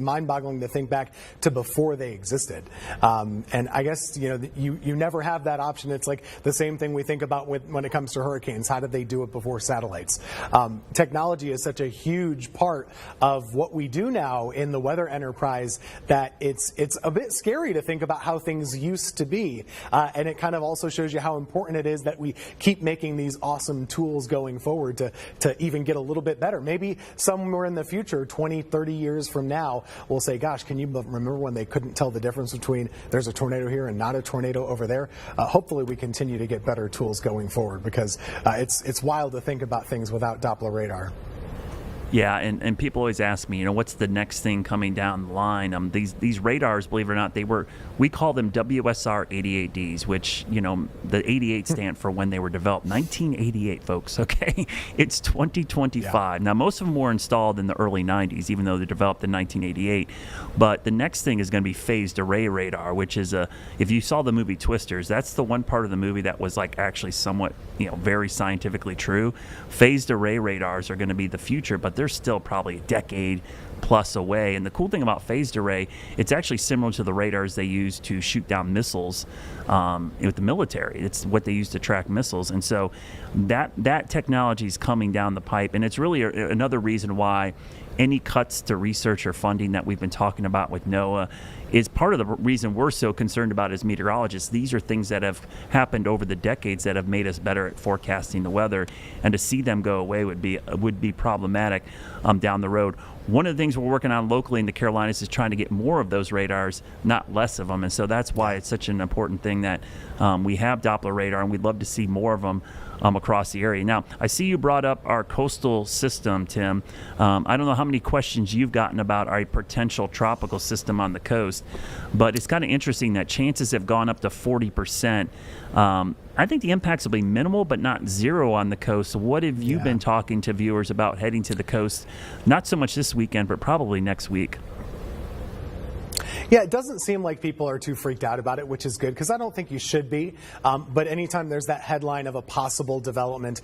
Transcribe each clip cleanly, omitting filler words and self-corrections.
mind-boggling to think back to before they existed. And I guess, you never have that option. It's like the same thing we think about when it comes to hurricanes. How did they do it before satellites? Technology is such a huge part of what we do now in the weather enterprise that it's a bit scary to think about how things used to be. And it kind of also shows you how important it is that we keep making these awesome tools going forward to even get a little bit better. Maybe somewhere in the future, 20, 30 years from now, we'll say, gosh, can you remember when they couldn't tell the difference between there's a tornado here and not a tornado over there? Hopefully we continue to get better tools going forward, because it's wild to think about things without Doppler radar. Yeah, and people always ask me, what's the next thing coming down the line? These radars, believe it or not, we call them WSR 88Ds, which, the 88 stand for when they were developed. 1988, folks, okay? It's 2025. Yeah. Now, most of them were installed in the early 90s, even though they developed in 1988. But the next thing is going to be phased array radar, which is if you saw the movie Twisters, that's the one part of the movie that was actually somewhat, very scientifically true. Phased array radars are going to be the future, but they're still probably a decade plus away. And the cool thing about phased array, it's actually similar to the radars they use to shoot down missiles with the military. It's what they use to track missiles. And so that technology is coming down the pipe. And it's really another reason why any cuts to research or funding that we've been talking about with NOAA is part of the reason we're so concerned about as meteorologists. These are things that have happened over the decades that have made us better at forecasting the weather, and to see them go away would be problematic down the road. One of the things we're working on locally in the Carolinas is trying to get more of those radars, not less of them, and so that's why it's such an important thing that we have Doppler radar, and we'd love to see more of them across the area. Now, I see you brought up our coastal system, Tim. I don't know how many questions you've gotten about our potential tropical system on the coast, but it's kind of interesting that chances have gone up to 40%. I think the impacts will be minimal, but not zero on the coast. What have you been talking to viewers about heading to the coast? Not so much this weekend, but probably next week. Yeah, it doesn't seem like people are too freaked out about it, which is good, because I don't think you should be. But anytime there's that headline of a possible development,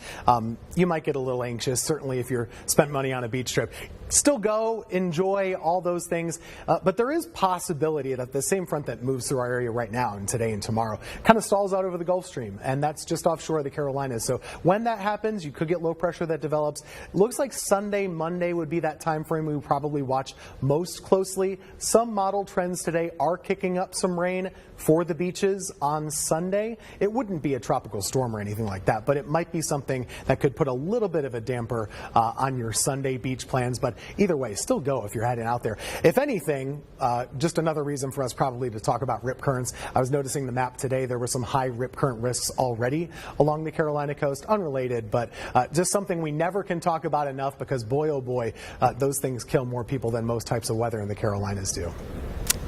you might get a little anxious, certainly if you're spent money on a beach trip. Still go, enjoy all those things, but there is possibility that the same front that moves through our area right now and today and tomorrow kind of stalls out over the Gulf Stream, and that's just offshore of the Carolinas. So when that happens, you could get low pressure that develops. Looks like Sunday, Monday would be that time frame we would probably watch most closely. Some model trends today are kicking up some rain for the beaches on Sunday. It wouldn't be a tropical storm or anything like that, but it might be something that could put a little bit of a damper on your Sunday beach plans. But either way, still go if you're heading out there. If anything, just another reason for us probably to talk about rip currents. I was noticing the map today. There were some high rip current risks already along the Carolina coast, unrelated, but just something we never can talk about enough, because boy, oh boy, those things kill more people than most types of weather in the Carolinas do.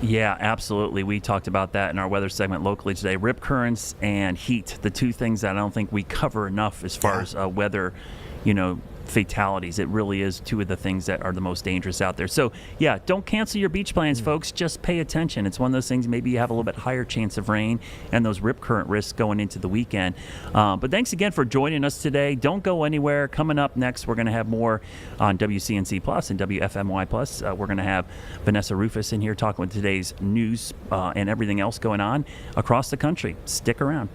Yeah, absolutely. We talked about that in our weather segment locally today. Rip currents and heat, the two things that I don't think we cover enough as far as weather, fatalities. It really is two of the things that are the most dangerous out there. So, yeah, don't cancel your beach plans, folks. Just pay attention. It's one of those things, maybe you have a little bit higher chance of rain and those rip current risks going into the weekend. But thanks again for joining us today. Don't go anywhere. Coming up next, we're going to have more on WCNC Plus and WFMY Plus. We're going to have Vanessa Rufus in here talking with today's news and everything else going on across the country. Stick around.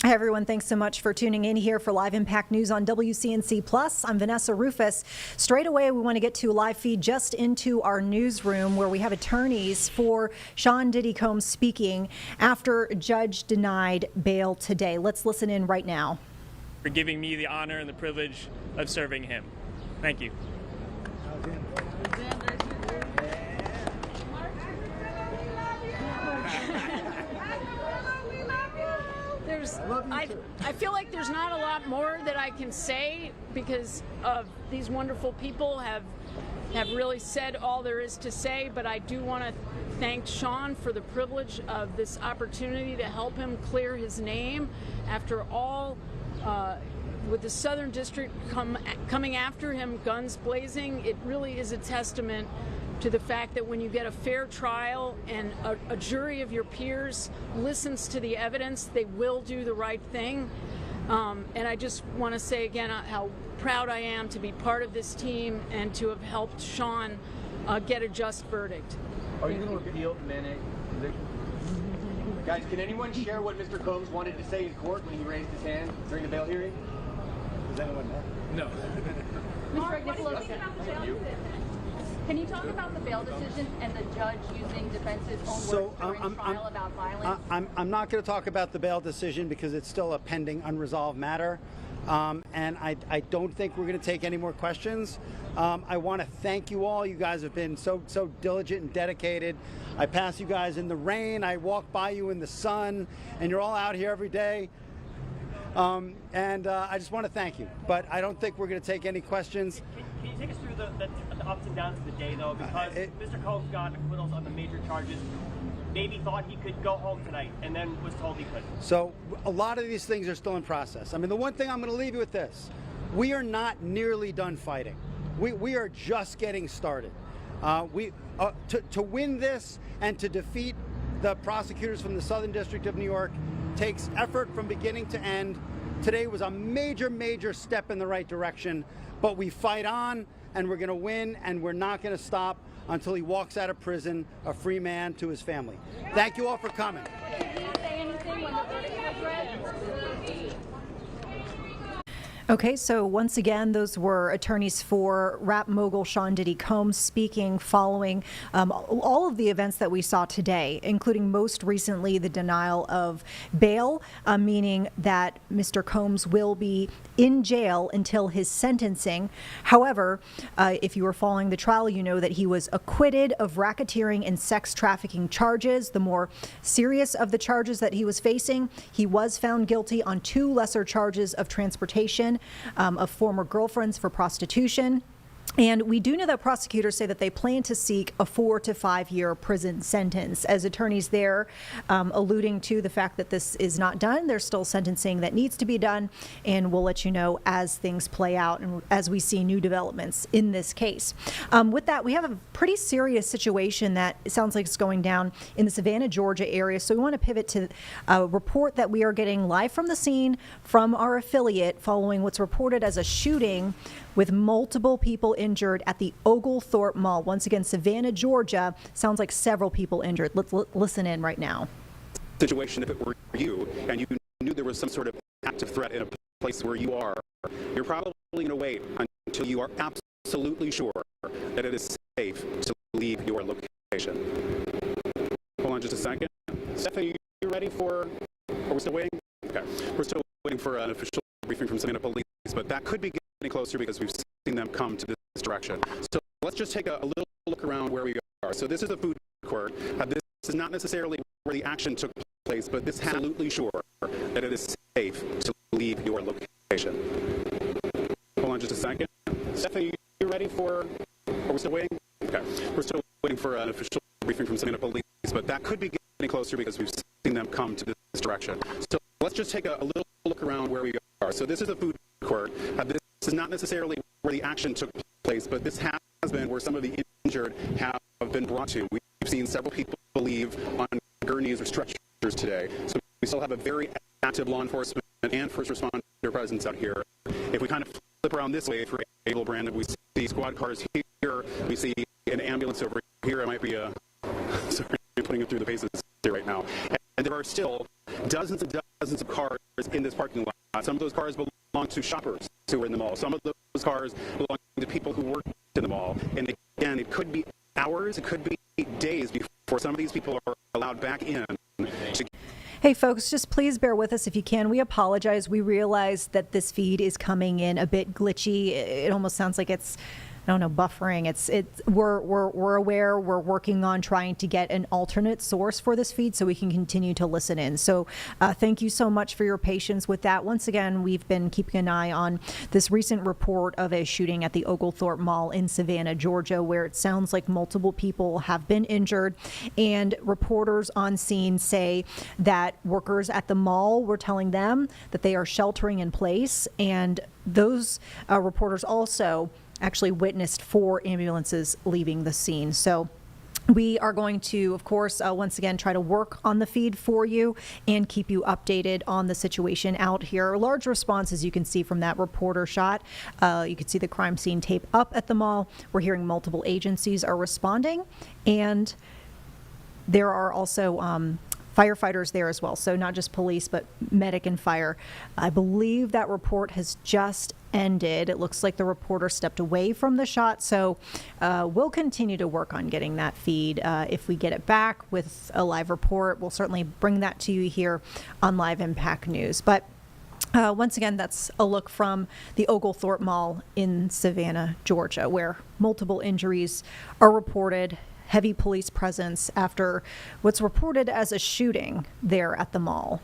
Hi, everyone. Thanks so much for tuning in here for Live Impact News on WCNC Plus. I'm Vanessa Rufus. Straight away, we want to get to a live feed just into our newsroom where we have attorneys for Sean Diddy Combs speaking after a judge denied bail today. Let's listen in right now. For giving me the honor and the privilege of serving him. Thank you. I feel like there's not a lot more that I can say because of these wonderful people have really said all there is to say, but I do want to thank Sean for the privilege of this opportunity to help him clear his name after all, with the Southern District coming after him, guns blazing. It really is a testament to the fact that when you get a fair trial and a jury of your peers listens to the evidence, they will do the right thing. And I just want to say again how proud I am to be part of this team and to have helped Sean get a just verdict. Are you going to appeal the mandate conviction? Guys, can anyone share what Mr. Combs wanted to say in court when he raised his hand during the bail hearing? Does anyone know? No. Mr. Nicholas, can you talk about the bail decision and the judge using defense's own words during trial about violence? I'm not going to talk about the bail decision because it's still a pending, unresolved matter. And I don't think we're going to take any more questions. I want to thank you all. You guys have been so diligent and dedicated. I pass you guys in the rain. I walk by you in the sun, and you're all out here every day. I just want to thank you. But I don't think we're going to take any questions. Can you take us through the ups and downs of the day, though? Because Mr. Combs got acquittals on the major charges. Maybe thought he could go home tonight and then was told he couldn't. So a lot of these things are still in process. I mean, the one thing I'm going to leave you with this. We are not nearly done fighting. We are just getting started. To win this and to defeat the prosecutors from the Southern District of New York takes effort from beginning to end. Today was a major step in the right direction, but we fight on and we're going to win and we're not going to stop until he walks out of prison a free man to his family. Thank you all for coming. Did you say anything when the verdict was read? Okay, so once again, those were attorneys for rap mogul Sean Diddy Combs speaking following all of the events that we saw today, including most recently the denial of bail, meaning that Mr. Combs will be in jail until his sentencing. However, if you were following the trial, you know that he was acquitted of racketeering and sex trafficking charges, the more serious of the charges that he was facing. He was found guilty on 2 lesser charges of transportation of former girlfriends for prostitution. And we do know that prosecutors say that they plan to seek a 4 to 5 year prison sentence. As attorneys there alluding to the fact that this is not done, there's still sentencing that needs to be done, and we'll let you know as things play out and as we see new developments in this case. With that, we have a pretty serious situation that it sounds like it's going down in the Savannah, Georgia area. So we want to pivot to a report that we are getting live from the scene from our affiliate following what's reported as a shooting with multiple people injured at the Oglethorpe Mall. Once again, Savannah, Georgia. Sounds like several people injured. Let's listen in right now. Situation, if it were you and you knew there was some sort of active threat in a place where you are, you're probably going to wait until you are absolutely sure that it is safe to leave your location. Hold on just a second. Stephanie, you ready for, are we still waiting? Okay. We're still waiting for an official briefing from Savannah Police, but that could be getting closer because we've seen them come to this direction. So let's just take a little look around where we are. So this is a food court. This is not necessarily where the action took place, but this is absolutely sure that it is safe to leave your location. Hold on just a second. Stephanie, you ready for, are we still waiting? Okay. We're still waiting for an official briefing from Savannah Police, but that could be getting closer because we've seen them come to this direction. So let's just take a little look around where we are. So this is a food court. This is not necessarily where the action took place, but this has been where some of the injured have been brought to. We've seen several people leave on gurneys or stretchers today. So we still have a very active law enforcement and first responder presence out here. If we kind of flip around this way for Able Brandon, we see squad cars here. We see an ambulance over here. I might be sorry, putting it through the paces here right now. And there are still dozens and dozens of cars in this parking lot. Some of those cars belong to shoppers who are in the mall. Some of those cars belong to people who work in the mall. And again, it could be hours, it could be days before some of these people are allowed back in. Hey folks, just please bear with us if you can. We apologize. We realize that this feed is coming in a bit glitchy. It almost sounds like it's, I don't know, buffering. We're aware. We're working on trying to get an alternate source for this feed so we can continue to listen in. So thank you so much for your patience with that. Once again, we've been keeping an eye on this recent report of a shooting at the Oglethorpe Mall in Savannah, Georgia, where it sounds like multiple people have been injured. And reporters on scene say that workers at the mall were telling them that they are sheltering in place. And those reporters also actually witnessed 4 ambulances leaving the scene. So we are going to, of course, once again, try to work on the feed for you and keep you updated on the situation out here. A large response, as you can see from that reporter shot. You can see the crime scene tape up at the mall. We're hearing multiple agencies are responding, and there are also firefighters there as well. So not just police, but medic and fire. I believe that report has just ended. It looks like the reporter stepped away from the shot. So we'll continue to work on getting that feed. If we get it back with a live report, we'll certainly bring that to you here on Live Impact News. But once again, that's a look from the Oglethorpe Mall in Savannah, Georgia, where multiple injuries are reported. Heavy police presence after what's reported as a shooting there at the mall.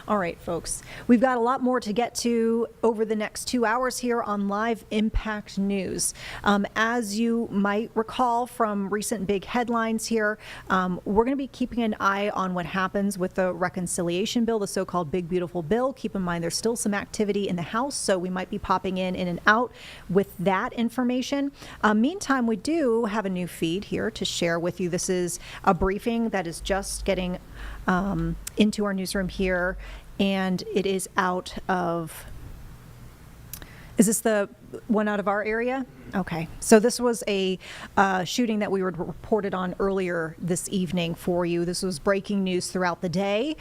All right, folks, we've got a lot more to get to over the next 2 hours here on Live Impact News. As you might recall from recent big headlines here, we're going to be keeping an eye on what happens with the reconciliation bill, the so-called Big Beautiful Bill. Keep in mind there's still some activity in the House, so we might be popping in and out with that information. Meantime, we do have a new feed here to share with you. This is a briefing that is just getting into our newsroom here, and it is out of, is this the one out of our area? Okay, so this was a shooting that we were reported on earlier this evening for you. This was breaking news throughout the day.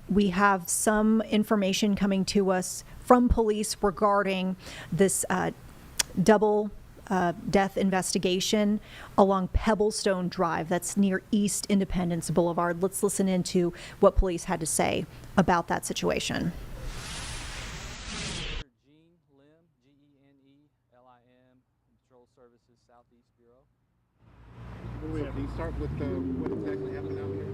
We have some information coming to us from police regarding this double death investigation along Pebblestone Drive. That's near East Independence Boulevard. Let's listen into what police had to say about that situation. Gene Lim, G-E-N-E-L-I-M, Patrol Services Southeast Bureau. Can you start with what exactly happened down here?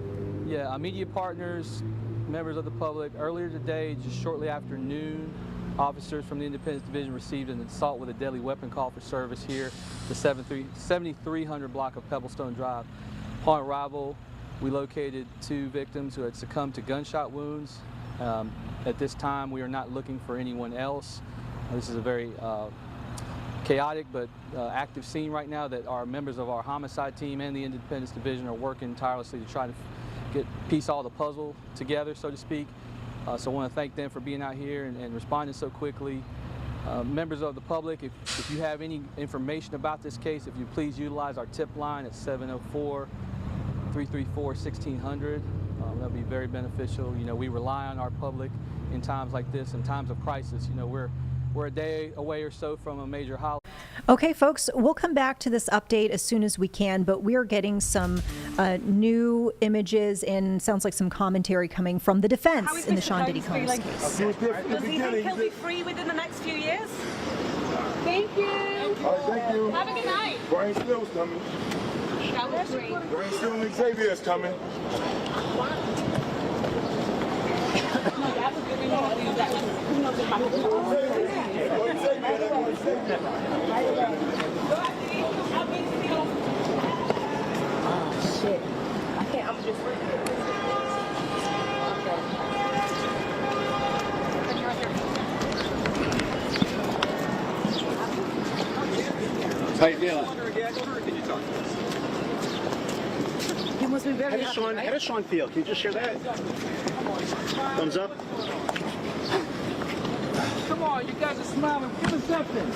Yeah, media partners, members of the public. Earlier today, just shortly after noon, officers from the Independence Division received an assault with a deadly weapon call for service here, the 7300 block of Pebblestone Drive. Upon arrival, we located 2 victims who had succumbed to gunshot wounds. At this time, we are not looking for anyone else. This is a very chaotic but active scene right now that our members of our homicide team and the Independence Division are working tirelessly to try to piece all the puzzle together, so to speak. So I want to thank them for being out here and responding so quickly. Members of the public, if you have any information about this case, if you please utilize our tip line at 704-334-1600. That'll be very beneficial. You know, we rely on our public in times like this, in times of crisis. You know, we're a day away or so from a major holiday. Okay, folks, we'll come back to this update as soon as we can, but we are getting some new images and sounds like some commentary coming from the defense in the Sean Diddy Combs case. Does he think he'll be free within the next few years? Thank you. All right, thank you. Have a good night. Brian Still's coming. That was great. Brian Still and Xavier's coming. Oh shit. I can't, I'm just How you feeling? You must be very How does Sean feel? Can you just share that? Thumbs up. Come on, you guys are smiling. Give us something.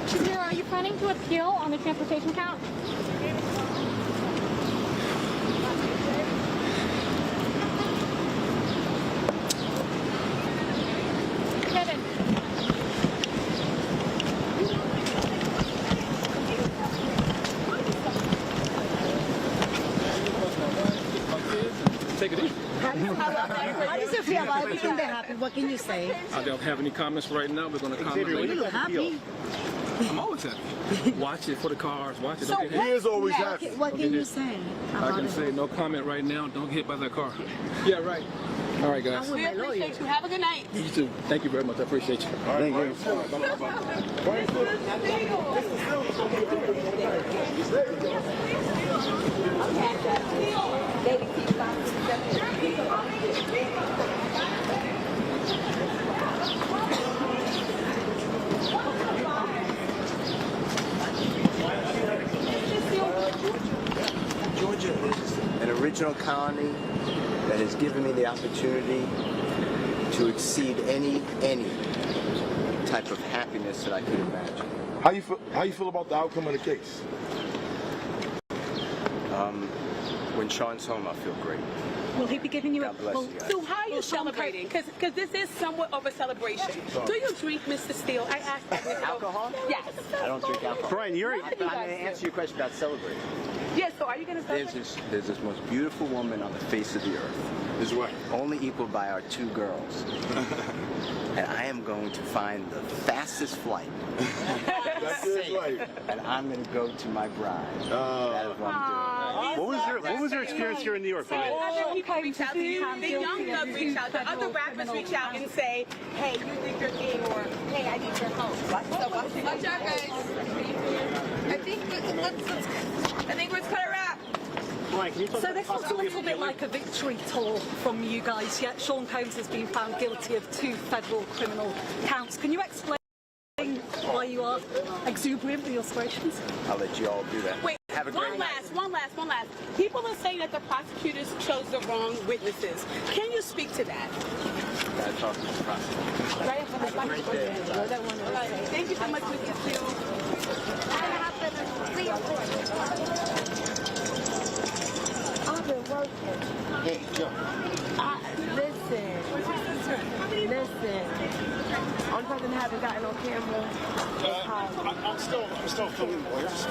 Sir, are you planning to appeal on the transportation count? take it easy. How does it feel about everything that happened? What can you say? I don't have any comments right now. We're going to comment Are later. you happy? I'm always happy. Watch it for the cars. Watch it. So Don't get hit. He is always happy. What can you say? I can say no comment right now. Don't get hit by that car. Yeah, right. All right, guys. We appreciate you. Have a good night. You too. Thank you very much. I appreciate you. All right, Thank you. Georgia is an original colony that has given me the opportunity to exceed any type of happiness that I could imagine. How you feel about the outcome of the case? When Sean's home, I feel great. Will he be giving you God bless you guys. So how are you celebrating? Because this is somewhat of a celebration. Do you drink, Mr. Steele? I asked that. Alcohol? Yes. I don't drink alcohol. Brian, I'm going to answer your question about celebrating. Yes, so are you going to celebrate? There's this most beautiful woman on the face of the earth. His wife. Only equaled by our 2 girls. And I am going to find the fastest flight. That's his wife. And I'm going to go to my bride. That is what I'm doing. What was your experience here in New York, Brian? Other people reach out to you. The young love reach out. The other rappers reach out and say, hey, you think you're king, or hey, I need your help. Watch out, guys. I think let's cut a wrap. Brian, can you talk So this looks a little bit like a victory tour from you guys, yet Sean Combs has been found guilty of 2 federal criminal counts. Can you explain why you are exuberant with your celebrations? I'll let you all do that. Wait, Have a great one night. last. People are saying that the prosecutors chose the wrong witnesses. Can you speak to that? Gotta talk to the prosecutor. Right up on the Have a great day. Thank you so much, Mr. Steele. I've been working. Hey, Joe. Listen. Only person I haven't gotten on camera is Holly. I'm still filming lawyers.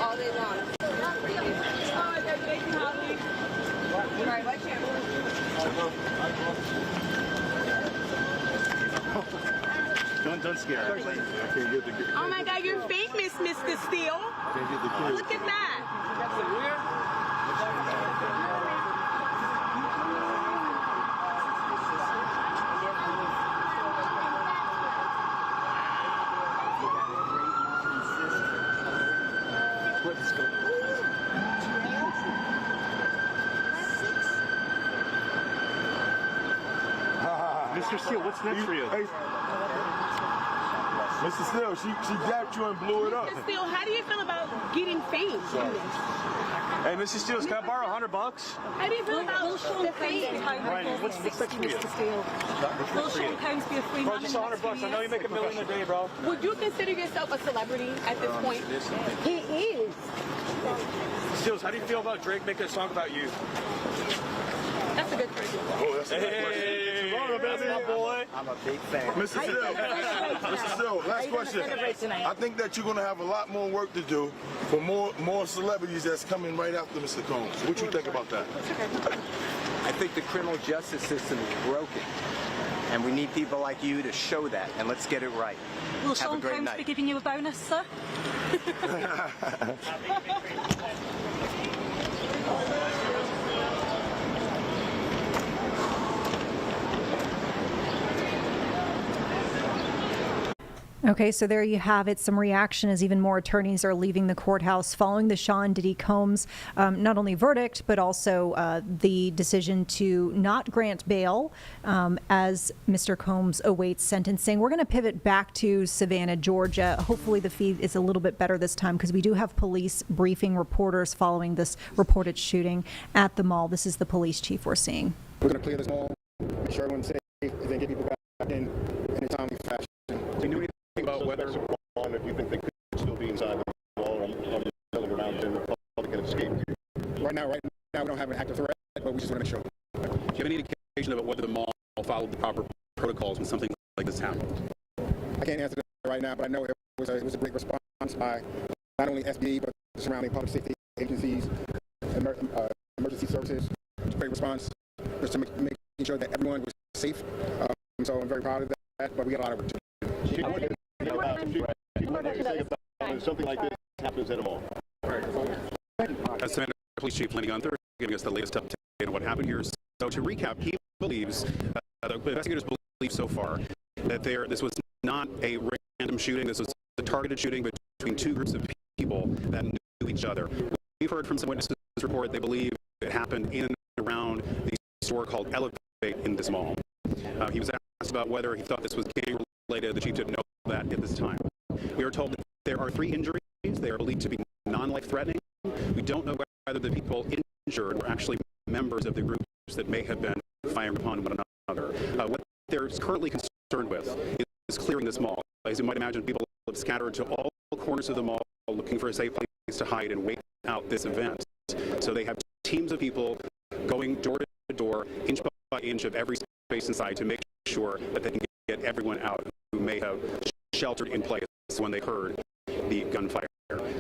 All day long. Thank you, Holly. All right, what camera? Don't scare her. Oh my God, you're famous, Mr. Steele. Look at that. Mr. Steele, what's next for you? Hey, Mr. Steele, she jacked you and blew it up. Mr. Steele, how do you feel about getting fame in this? Hey, Mr. Steele, can I borrow $100? How do you feel about the fame? Brian, what's next for you? Will Sean Combs be a free man? Just $100. I know you make $1 million a day, bro. Would you consider yourself a celebrity at this point? He is. Steele, how do you feel about Drake making a song about you? That's a good question. Oh, that's a good question. Boy. I'm a big fan. Mr. Steele, last question. I think that you're going to have a lot more work to do for more celebrities that's coming right after Mr. Combs. What you think about that? I think the criminal justice system is broken. And we need people like you to show that, and let's get it right. Will Have a Sean great Combs night. be giving you a bonus, sir? Okay, so there you have it. Some reaction as even more attorneys are leaving the courthouse following the Sean Diddy Combs not only verdict, but also the decision to not grant bail as Mr. Combs awaits sentencing. We're going to pivot back to Savannah, Georgia. Hopefully the feed is a little bit better this time because we do have police briefing reporters following this reported shooting at the mall. This is the police chief we're seeing. We're going to clear this mall, make sure everyone's safe, and then get people back in a timely fashion. Do you know anything about whether if you think they could still be inside the mall or milling around in the public and escape? Right now, we don't have an active threat, but we just want to make sure. Do you have any indication about whether the mall followed the proper protocols when something like this happened? I can't answer that right now, but I know it was a great response by not only SBE, but the surrounding public safety agencies, emergency services. Great response just to making sure that everyone was safe. So I'm very proud of that, but we got a lot of work to do. Something like this happens at all. As Commander Police Chief Lenny Gunther giving us the latest update on what happened here. So to recap, he believes, the investigators believe so far, that this was not a random shooting. This was a targeted shooting between two groups of people that knew each other. We've heard from some witnesses report they believe it happened in and around the store called Elevate in this mall. He was asked about whether he thought this was gang-related. The chief didn't know that at this time. We are told that there are 3 injuries. They are believed to be non-life-threatening. We don't know whether the people injured were actually members of the groups that may have been firing upon one another. What they're currently concerned with is clearing this mall. As you might imagine, people have scattered to all corners of the mall looking for a safe place to hide and wait out this event. So they have teams of people going door to door, inch by inch of every space inside to make sure that they can get everyone out who may have sheltered in place when they heard the gunfire.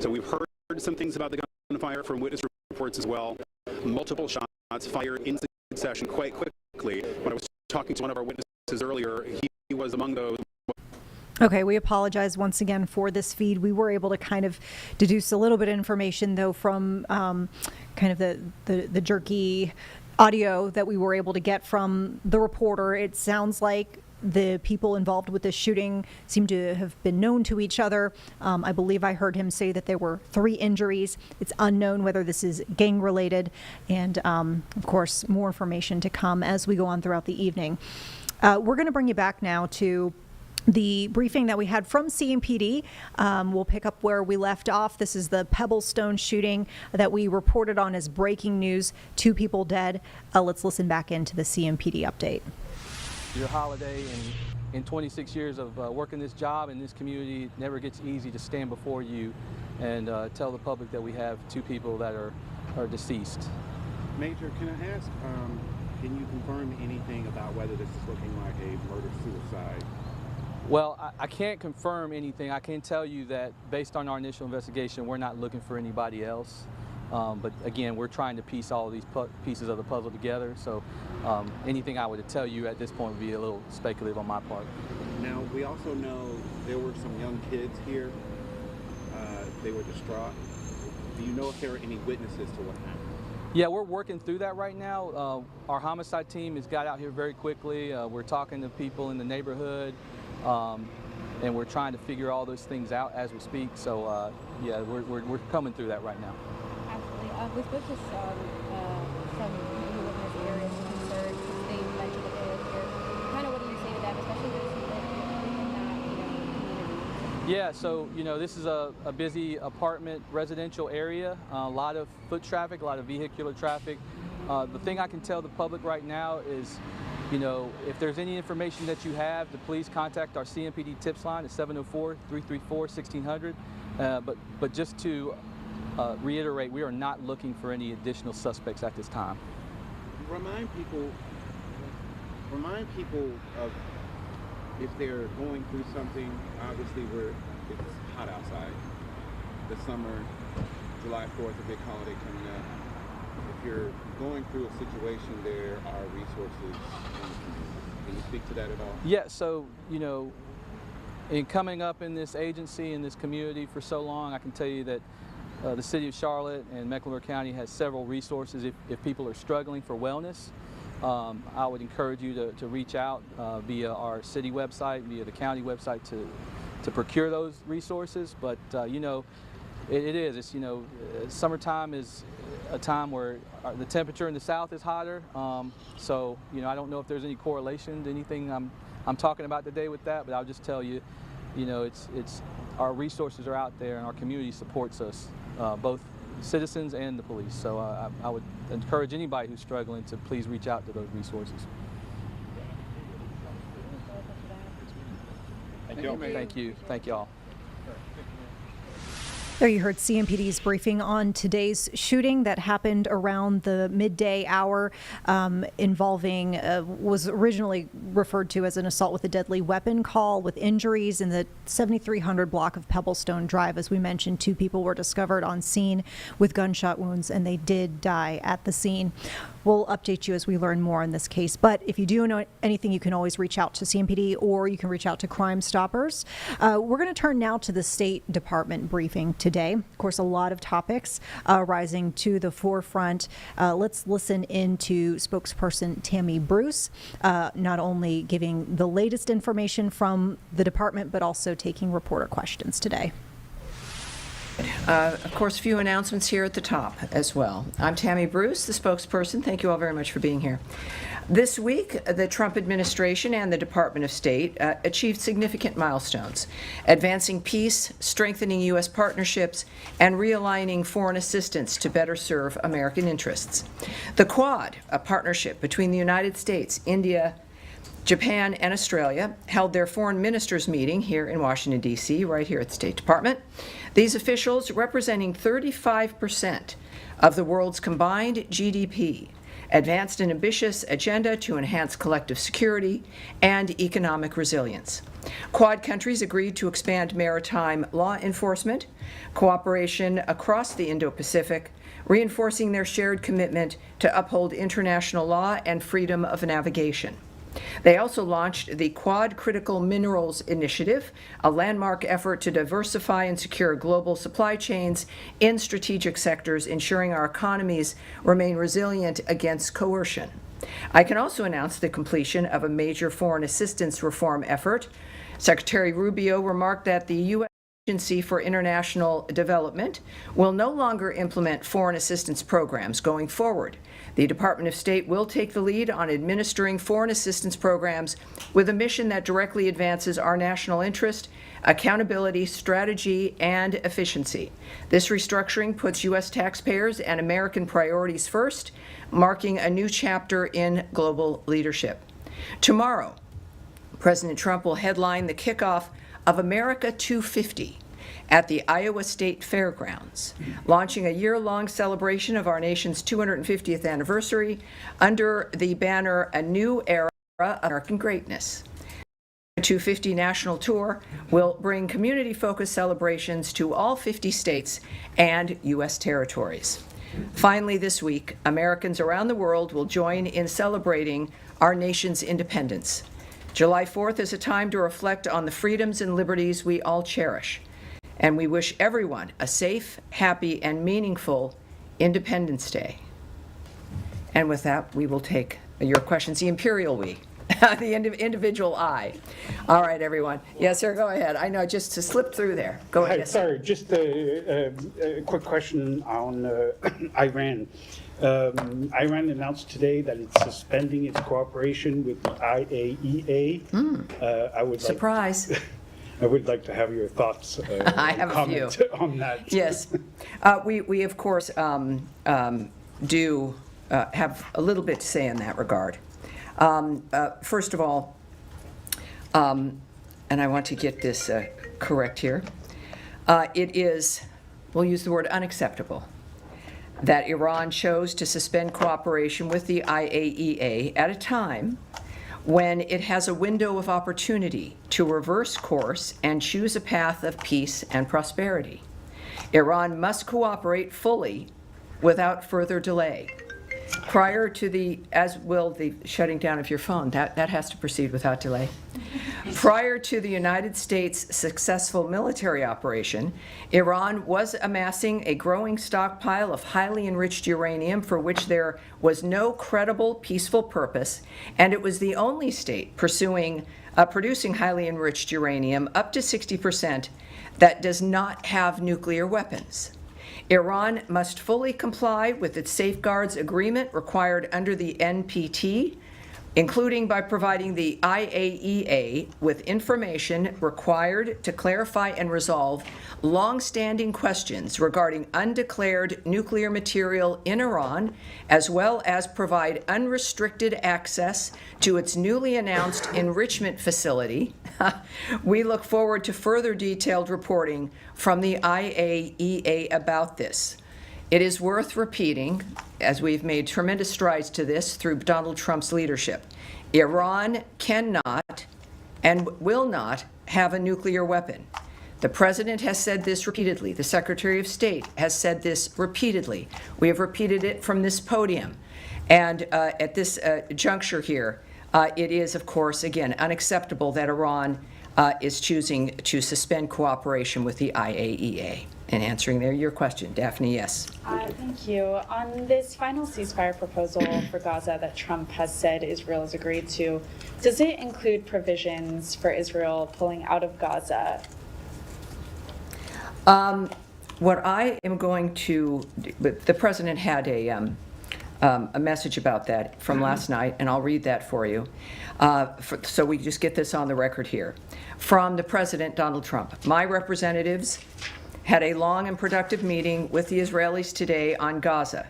So we've heard some things about the gunfire from witness reports as well. Multiple shots fired in succession quite quickly. When I was talking to one of our witnesses earlier, he was among those. Okay, we apologize once again for this feed. We were able to kind of deduce a little bit of information, though, from kind of the jerky audio that we were able to get from the reporter. It sounds like the people involved with this shooting seem to have been known to each other. I believe I heard him say that there were 3 injuries. It's unknown whether this is gang-related, and of course, more information to come as we go on throughout the evening. We're going to bring you back now to the briefing that we had from CMPD. We'll pick up where we left off. This is the Pebblestone shooting that we reported on as breaking news. 2 people dead. Let's listen back into the CMPD update. Your holiday, and in 26 years of working this job in this community, it never gets easy to stand before you and tell the public that we have 2 people that are deceased. Major, can I ask, can you confirm anything about whether this is looking like a murder-suicide? Well, I can't confirm anything. I can tell you that based on our initial investigation, we're not looking for anybody else. But again, we're trying to piece all of these pieces of the puzzle together. So anything I would tell you at this point would be a little speculative on my part. Now, we also know there were some young kids here. They were distraught. Do you know if there were any witnesses to what happened? Yeah, we're working through that right now. Our homicide team has got out here very quickly. We're talking to people in the neighborhood. And we're trying to figure all those things out as we speak. So yeah, we're coming through that right now. Absolutely. We spoke to some people who live in this area, some concerns, because they mentioned that they live here. Kind of what do you say to them, especially those who live in that community? Yeah, so this is a busy apartment residential area. A lot of foot traffic, a lot of vehicular traffic. The thing I can tell the public right now is, if there's any information that you have, to please contact our CMPD tips line at 704-334-1600. But just to reiterate, we are not looking for any additional suspects at this time. Remind people of if they're going through something. Obviously, it's hot outside. The summer, July 4th, a big holiday coming up. If you're going through a situation, there are resources in the community. Can you speak to that at all? Yeah, so, in coming up in this agency, in this community for so long, I can tell you that the city of Charlotte and Mecklenburg County has several resources if people are struggling for wellness. I would encourage you to reach out via our city website, via the county website to procure those resources. But, it's summertime is a time where the temperature in the south is hotter. So, I don't know if there's any correlation to anything I'm talking about today with that, but I'll just tell you, it's our resources are out there and our community supports us, both citizens and the police. So I would encourage anybody who's struggling to please reach out to those resources. Thank you. Thank you. Thank you all. There you heard CMPD's briefing on today's shooting that happened around the midday hour, involving was originally referred to as an assault with a deadly weapon call with injuries in the 7300 block of Pebblestone Drive. As we mentioned, 2 people were discovered on scene with gunshot wounds, and they did die at the scene. We'll update you as we learn more on this case. But if you do know anything, you can always reach out to CMPD or you can reach out to Crime Stoppers. We're going to turn now to the State Department briefing today. Of course, a lot of topics rising to the forefront. Let's listen in to spokesperson Tammy Bruce, not only giving the latest information from the department, but also taking reporter questions today. Of course, a few announcements here at the top as well. I'm Tammy Bruce, the spokesperson. Thank you all very much for being here. This week, the Trump administration and the Department of State achieved significant milestones, advancing peace, strengthening U.S. partnerships, and realigning foreign assistance to better serve American interests. The Quad, a partnership between the United States, India, Japan, and Australia, held their foreign ministers meeting here in Washington, D.C., right here at the State Department. These officials, representing 35% of the world's combined GDP, advanced an ambitious agenda to enhance collective security and economic resilience. Quad countries agreed to expand maritime law enforcement, cooperation across the Indo-Pacific, reinforcing their shared commitment to uphold international law and freedom of navigation. They also launched the Quad Critical Minerals Initiative, a landmark effort to diversify and secure global supply chains in strategic sectors, ensuring our economies remain resilient against coercion. I can also announce the completion of a major foreign assistance reform effort. Secretary Rubio remarked that the U.S. Agency for International Development will no longer implement foreign assistance programs going forward. The Department of State will take the lead on administering foreign assistance programs with a mission that directly advances our national interest, accountability, strategy, and efficiency. This restructuring puts U.S. taxpayers and American priorities first, marking a new chapter in global leadership. Tomorrow, President Trump will headline the kickoff of America 250 at the Iowa State Fairgrounds, launching a year-long celebration of our nation's 250th anniversary under the banner A New Era of American Greatness. The 250 National Tour will bring community-focused celebrations to all 50 states and U.S. territories. Finally, this week, Americans around the world will join in celebrating our nation's independence. July 4th is a time to reflect on the freedoms and liberties we all cherish. And we wish everyone a safe, happy, and meaningful Independence Day. And with that, we will take your questions. The imperial we, the individual I. All right, everyone. Yes, sir, go ahead. I know, just to slip through there. Go ahead. Hi, yes, sorry, just a quick question on Iran. Iran announced today that it's suspending its cooperation with the IAEA. I would surprise. I would like to have your thoughts. I have a few on that. Yes, we of course do have a little bit to say in that regard. First of all, and I want to get this correct here. It is, we'll use the word unacceptable, that Iran chose to suspend cooperation with the IAEA at a time when it has a window of opportunity to reverse course and choose a path of peace and prosperity. Iran must cooperate fully without further delay. Prior to the, as will the shutting down of your phone, that has to proceed without delay. Prior to the United States' successful military operation, Iran was amassing a growing stockpile of highly enriched uranium for which there was no credible peaceful purpose, and it was the only state producing highly enriched uranium up to 60% that does not have nuclear weapons. Iran must fully comply with its safeguards agreement required under the NPT, including by providing the IAEA with information required to clarify and resolve long-standing questions regarding undeclared nuclear material in Iran, as well as provide unrestricted access to its newly announced enrichment facility. We look forward to further detailed reporting from the IAEA about this. It is worth repeating, as we've made tremendous strides to this through Donald Trump's leadership, Iran cannot and will not have a nuclear weapon. The President has said this repeatedly. The Secretary of State has said this repeatedly. We have repeated it from this podium. And at this juncture here, it is, of course, again, unacceptable that Iran is choosing to suspend cooperation with the IAEA. And answering your question, Daphne, yes. Thank you. On this final ceasefire proposal for Gaza that Trump has said Israel has agreed to, does it include provisions for Israel pulling out of Gaza? What I am going to, the President had a message about that from last night, and I'll read that for you, so we just get this on the record here. From the President, Donald Trump, my representatives had a long and productive meeting with the Israelis today on Gaza.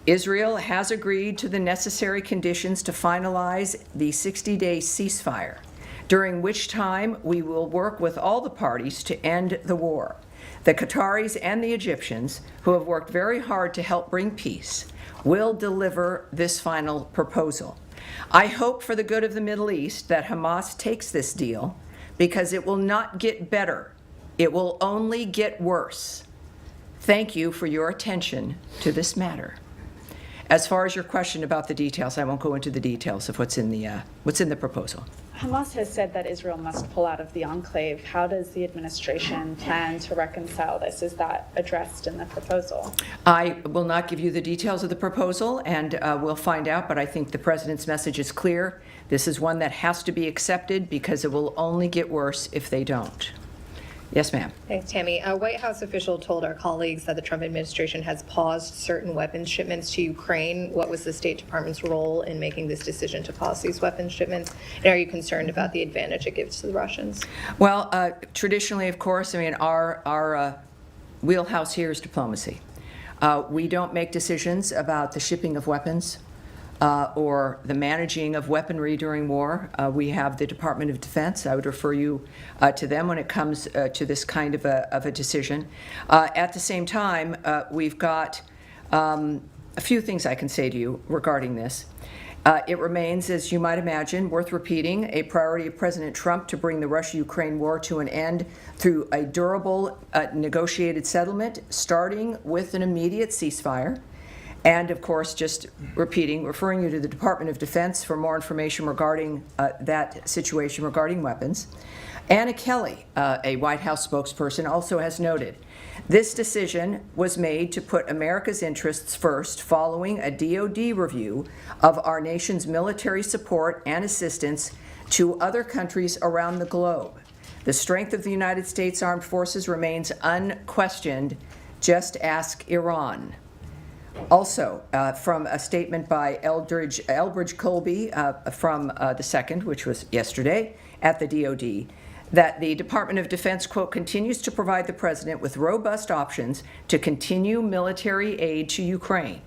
Israel has agreed to the necessary conditions to finalize the 60-day ceasefire, during which time we will work with all the parties to end the war. The Qataris and the Egyptians, who have worked very hard to help bring peace, will deliver this final proposal. I hope for the good of the Middle East that Hamas takes this deal, because it will not get better. It will only get worse. Thank you for your attention to this matter. As far as your question about the details, I won't go into the details of what's in the proposal. Hamas has said that Israel must pull out of the enclave. How does the administration plan to reconcile this? Is that addressed in the proposal? I will not give you the details of the proposal, and we'll find out, but I think the President's message is clear. This is one that has to be accepted because it will only get worse if they don't. Yes, ma'am. Thanks, Tammy. A White House official told our colleagues that the Trump administration has paused certain weapons shipments to Ukraine. What was the State Department's role in making this decision to pause these weapons shipments? And are you concerned about the advantage it gives to the Russians? Well, traditionally, of course, I mean, our wheelhouse here is diplomacy. We don't make decisions about the shipping of weapons or the managing of weaponry during war. We have the Department of Defense. I would refer you to them when it comes to this kind of a decision. At the same time, we've got a few things I can say to you regarding this. It remains, as you might imagine, worth repeating, a priority of President Trump to bring the Russia-Ukraine war to an end through a durable negotiated settlement, starting with an immediate ceasefire. And of course, just referring you to the Department of Defense for more information regarding that situation regarding weapons. Anna Kelly, a White House spokesperson, also has noted, this decision was made to put America's interests first following a DoD review of our nation's military support and assistance to other countries around the globe. The strength of the United States Armed Forces remains unquestioned. Just ask Iran. Also, from a statement by Elbridge Colby from the 2nd, which was yesterday, at the DoD, that the Department of Defense, quote, continues to provide the President with robust options to continue military aid to Ukraine.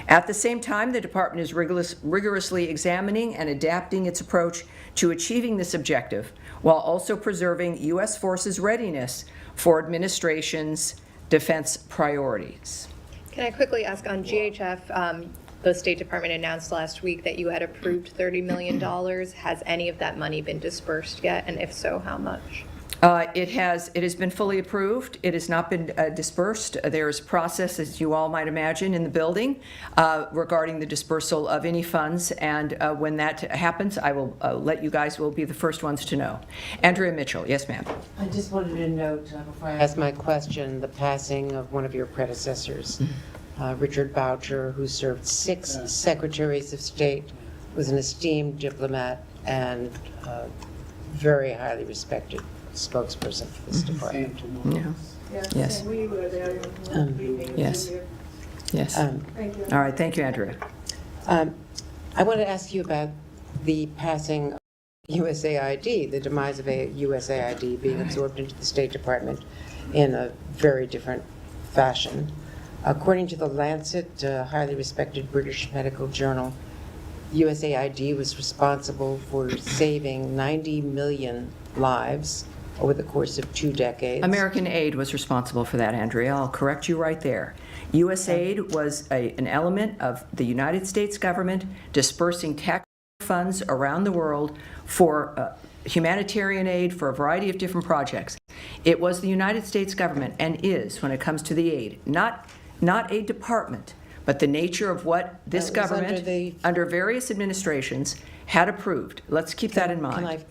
At the same time, the Department is rigorously examining and adapting its approach to achieving this objective, while also preserving U.S. forces' readiness for administration's defense priorities. Can I quickly ask on GHF, the State Department announced last week that you had approved $30 million. Has any of that money been dispersed yet? And if so, how much? It has been fully approved. It has not been dispersed. There is a process, as you all might imagine, in the building regarding the dispersal of any funds. And when that happens, I will let you guys will be the first ones to know. Andrea Mitchell, yes, ma'am. I just wanted to note before I ask my question, the passing of one of your predecessors, Richard Boucher, who served 6 secretaries of state, was an esteemed diplomat and very highly respected spokesperson for this department. Yeah. Yes. Yes. Yes. All right. Thank you, Andrea. I want to ask you about the passing of USAID, the demise of USAID being absorbed into the State Department in a very different fashion. According to the Lancet, a highly respected British medical journal, USAID was responsible for saving 90 million lives over the course of 2 decades. American Aid was responsible for that, Andrea. I'll correct you right there. USAID was an element of the United States government dispersing tax funds around the world for humanitarian aid for a variety of different projects. It was the United States government, and is, when it comes to the aid, not a department, but the nature of what this government, under various administrations, had approved. Let's keep that in mind.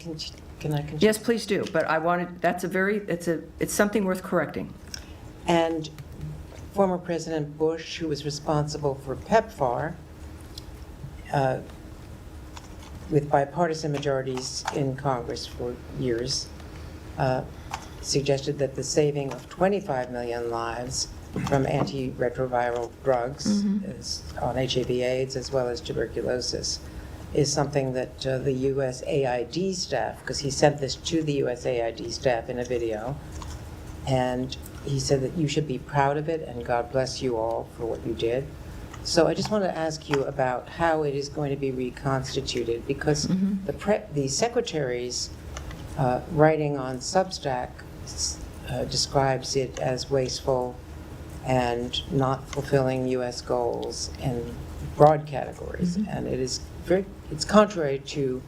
Can I continue? Yes, please do. But I wanted, it's something worth correcting. And former President Bush, who was responsible for PEPFAR, with bipartisan majorities in Congress for years, suggested that the saving of 25 million lives from antiretroviral drugs on HIV/AIDS as well as tuberculosis is something that the USAID staff, because he sent this to the USAID staff in a video, and he said that you should be proud of it and God bless you all for what you did. So I just want to ask you about how it is going to be reconstituted, because the secretary's writing on Substack describes it as wasteful and not fulfilling U.S. goals in broad categories, and it's contrary to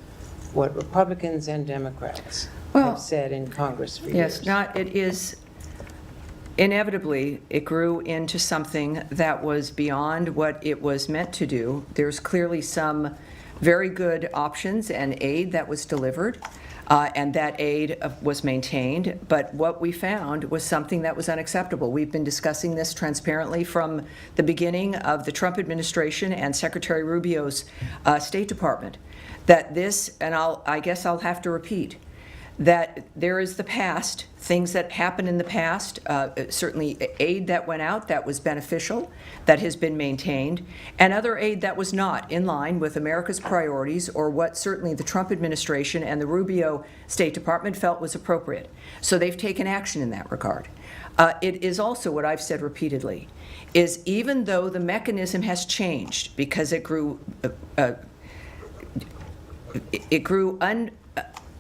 what Republicans and Democrats have said in Congress for years. Yes, it is. Inevitably, it grew into something that was beyond what it was meant to do. There's clearly some very good options and aid that was delivered, and that aid was maintained, but what we found was something that was unacceptable. We've been discussing this transparently from the beginning of the Trump administration and Secretary Rubio's State Department, that this, and I guess I'll have to repeat, that there is the past, things that happened in the past, certainly aid that went out that was beneficial, that has been maintained, and other aid that was not in line with America's priorities or what certainly the Trump administration and the Rubio State Department felt was appropriate. So they've taken action in that regard. It is also what I've said repeatedly, is even though the mechanism has changed because it grew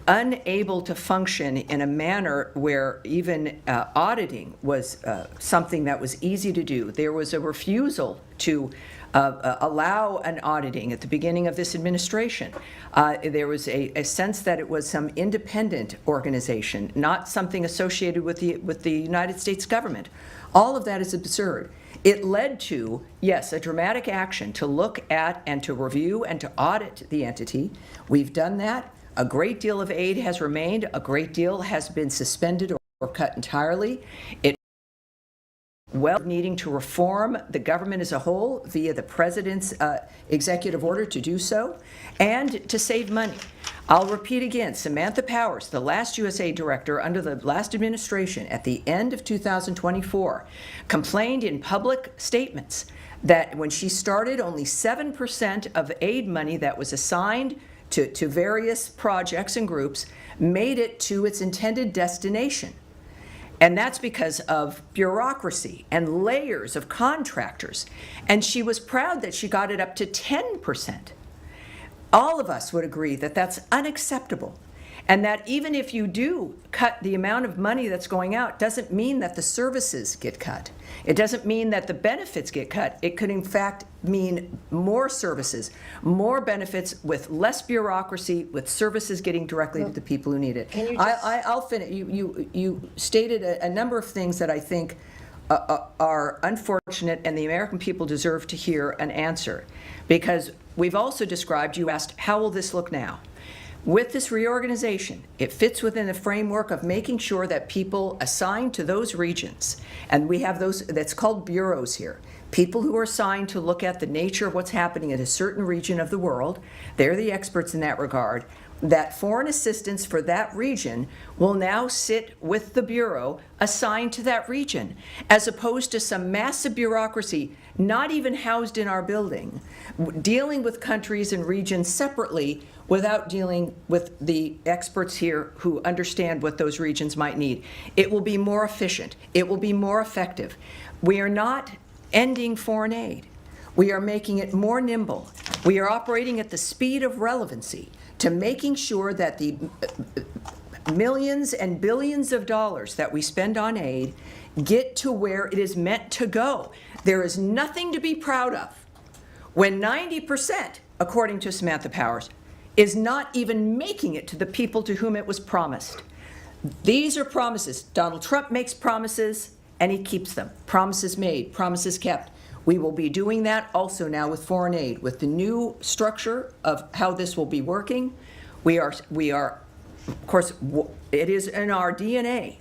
unable to function in a manner where even auditing was something that was easy to do. There was a refusal to allow an auditing at the beginning of this administration. There was a sense that it was some independent organization, not something associated with the United States government. All of that is absurd. It led to, yes, a dramatic action to look at and to review and to audit the entity. We've done that. A great deal of aid has remained. A great deal has been suspended or cut entirely. It needing to reform the government as a whole via the president's executive order to do so and to save money. I'll repeat again, Samantha Powers, the last USAID director under the last administration at the end of 2024, complained in public statements that when she started, only 7% of aid money that was assigned to various projects and groups made it to its intended destination. And that's because of bureaucracy and layers of contractors. And she was proud that she got it up to 10%. All of us would agree that that's unacceptable. And that even if you do cut the amount of money that's going out, doesn't mean that the services get cut. It doesn't mean that the benefits get cut. It could in fact mean more services, more benefits with less bureaucracy, with services getting directly to the people who need it. I'll finish. You stated a number of things that I think are unfortunate, and the American people deserve to hear an answer. Because we've also described, you asked, how will this look now? With this reorganization, it fits within the framework of making sure that people assigned to those regions, and we have those, that's called bureaus here, people who are assigned to look at the nature of what's happening in a certain region of the world. They're the experts in that regard. that foreign assistance for that region will now sit with the Bureau assigned to that region, as opposed to some massive bureaucracy not even housed in our building, dealing with countries and regions separately without dealing with the experts here who understand what those regions might need. It will be more efficient. It will be more effective. We are not ending foreign aid. We are making it more nimble. We are operating at the speed of relevancy to making sure that the millions and billions of dollars that we spend on aid get to where it is meant to go. There is nothing to be proud of when 90%, according to Samantha Powers, is not even making it to the people to whom it was promised. These are promises. Donald Trump makes promises and he keeps them. Promises made, promises kept. We will be doing that also now with foreign aid, with the new structure of how this will be working. We are, of course, it is in our DNA.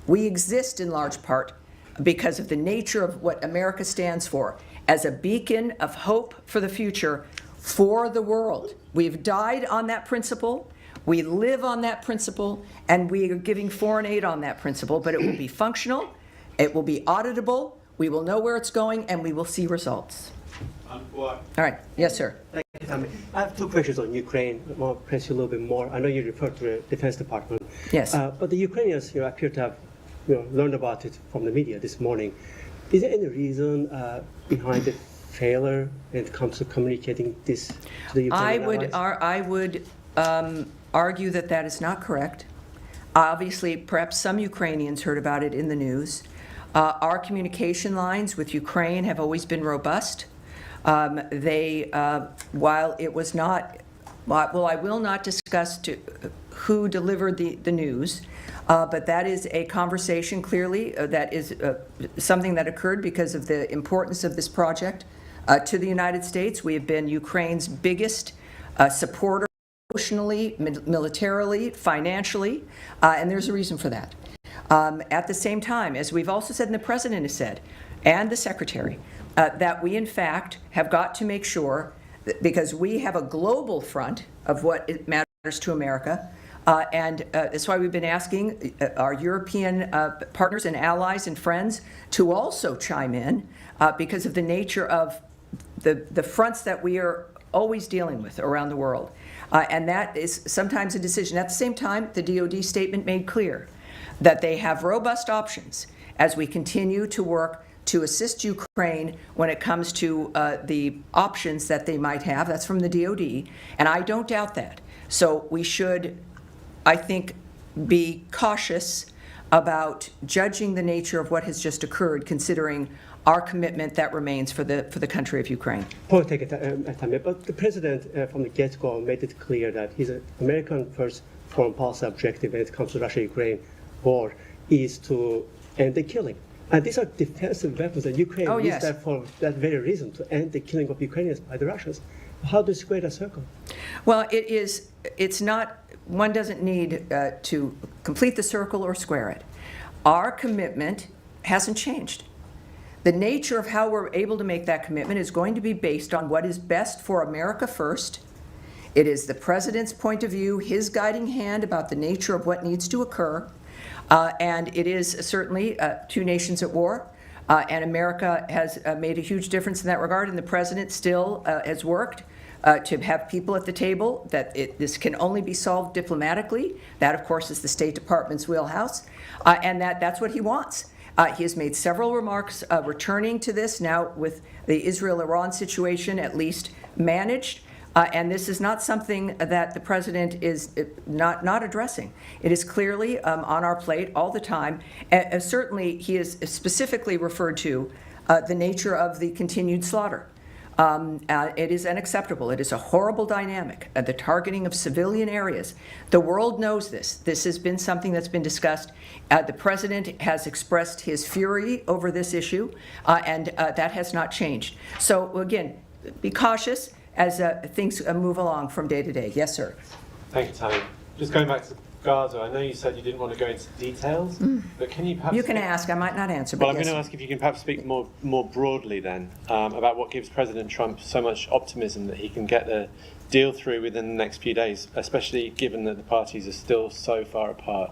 We exist in large part because of the nature of what America stands for, as a beacon of hope for the future for the world. We've died on that principle. We live on that principle, and we are giving foreign aid on that principle, but it will be functional, it will be auditable, we will know where it's going, and we will see results. All right. Yes, sir. Thank you, Tommy. I have two questions on Ukraine. I want to press you a little bit more. I know you referred to the Defense Department. Yes. But the Ukrainians appear to have learned about it from the media this morning. Is there any reason behind the failure when it comes to communicating this to the Ukrainian allies? I would argue that that is not correct. Obviously, perhaps some Ukrainians heard about it in the news. Our communication lines with Ukraine have always been robust. While it was not, well, I will not discuss who delivered the news, but that is a conversation clearly that is something that occurred because of the importance of this project to the United States. We have been Ukraine's biggest supporter emotionally, militarily, financially, and there's a reason for that. At the same time, as we've also said and the President has said, and the Secretary, that we in fact have got to make sure, because we have a global front of what it matters to America, and that's why we've been asking our European partners and allies and friends to also chime in because of the nature of the fronts that we are always dealing with around the world. And that is sometimes a decision. At the same time, the DoD statement made clear that they have robust options as we continue to work to assist Ukraine when it comes to the options that they might have. That's from the DoD, and I don't doubt that. So we should, I think, be cautious about judging the nature of what has just occurred, considering our commitment that remains for the country of Ukraine. Point taken, but the president from the get-go made it clear that his American first foreign policy objective when it comes to Russia-Ukraine war is to end the killing. And these are defensive weapons that Ukraine needs that for that very reason, to end the killing of Ukrainians by the Russians. How do you square that circle? Well, it's not, one doesn't need to complete the circle or square it. Our commitment hasn't changed. The nature of how we're able to make that commitment is going to be based on what is best for America first. It is the President's point of view, his guiding hand about the nature of what needs to occur. And it is certainly two nations at war. And America has made a huge difference in that regard. And the President still has worked to have people at the table, that this can only be solved diplomatically. That, of course, is the State Department's wheelhouse. And that's what he wants. He has made several remarks returning to this now with the Israel-Iran situation at least managed. And this is not something that the President is not addressing. It is clearly on our plate all the time. Certainly, he has specifically referred to the nature of the continued slaughter. It is unacceptable. It is a horrible dynamic, the targeting of civilian areas. The world knows this. This has been something that's been discussed. The President has expressed his fury over this issue, and that has not changed. So, again, be cautious as things move along from day to day. Yes, sir. Thank you, Tammy. Just going back to Gaza, I know you said you didn't want to go into details, but can you perhaps... You can ask. I might not answer, but well, I'm yes. going to ask if you can perhaps speak more broadly then about what gives President Trump so much optimism that he can get the deal through within the next few days, especially given that the parties are still so far apart,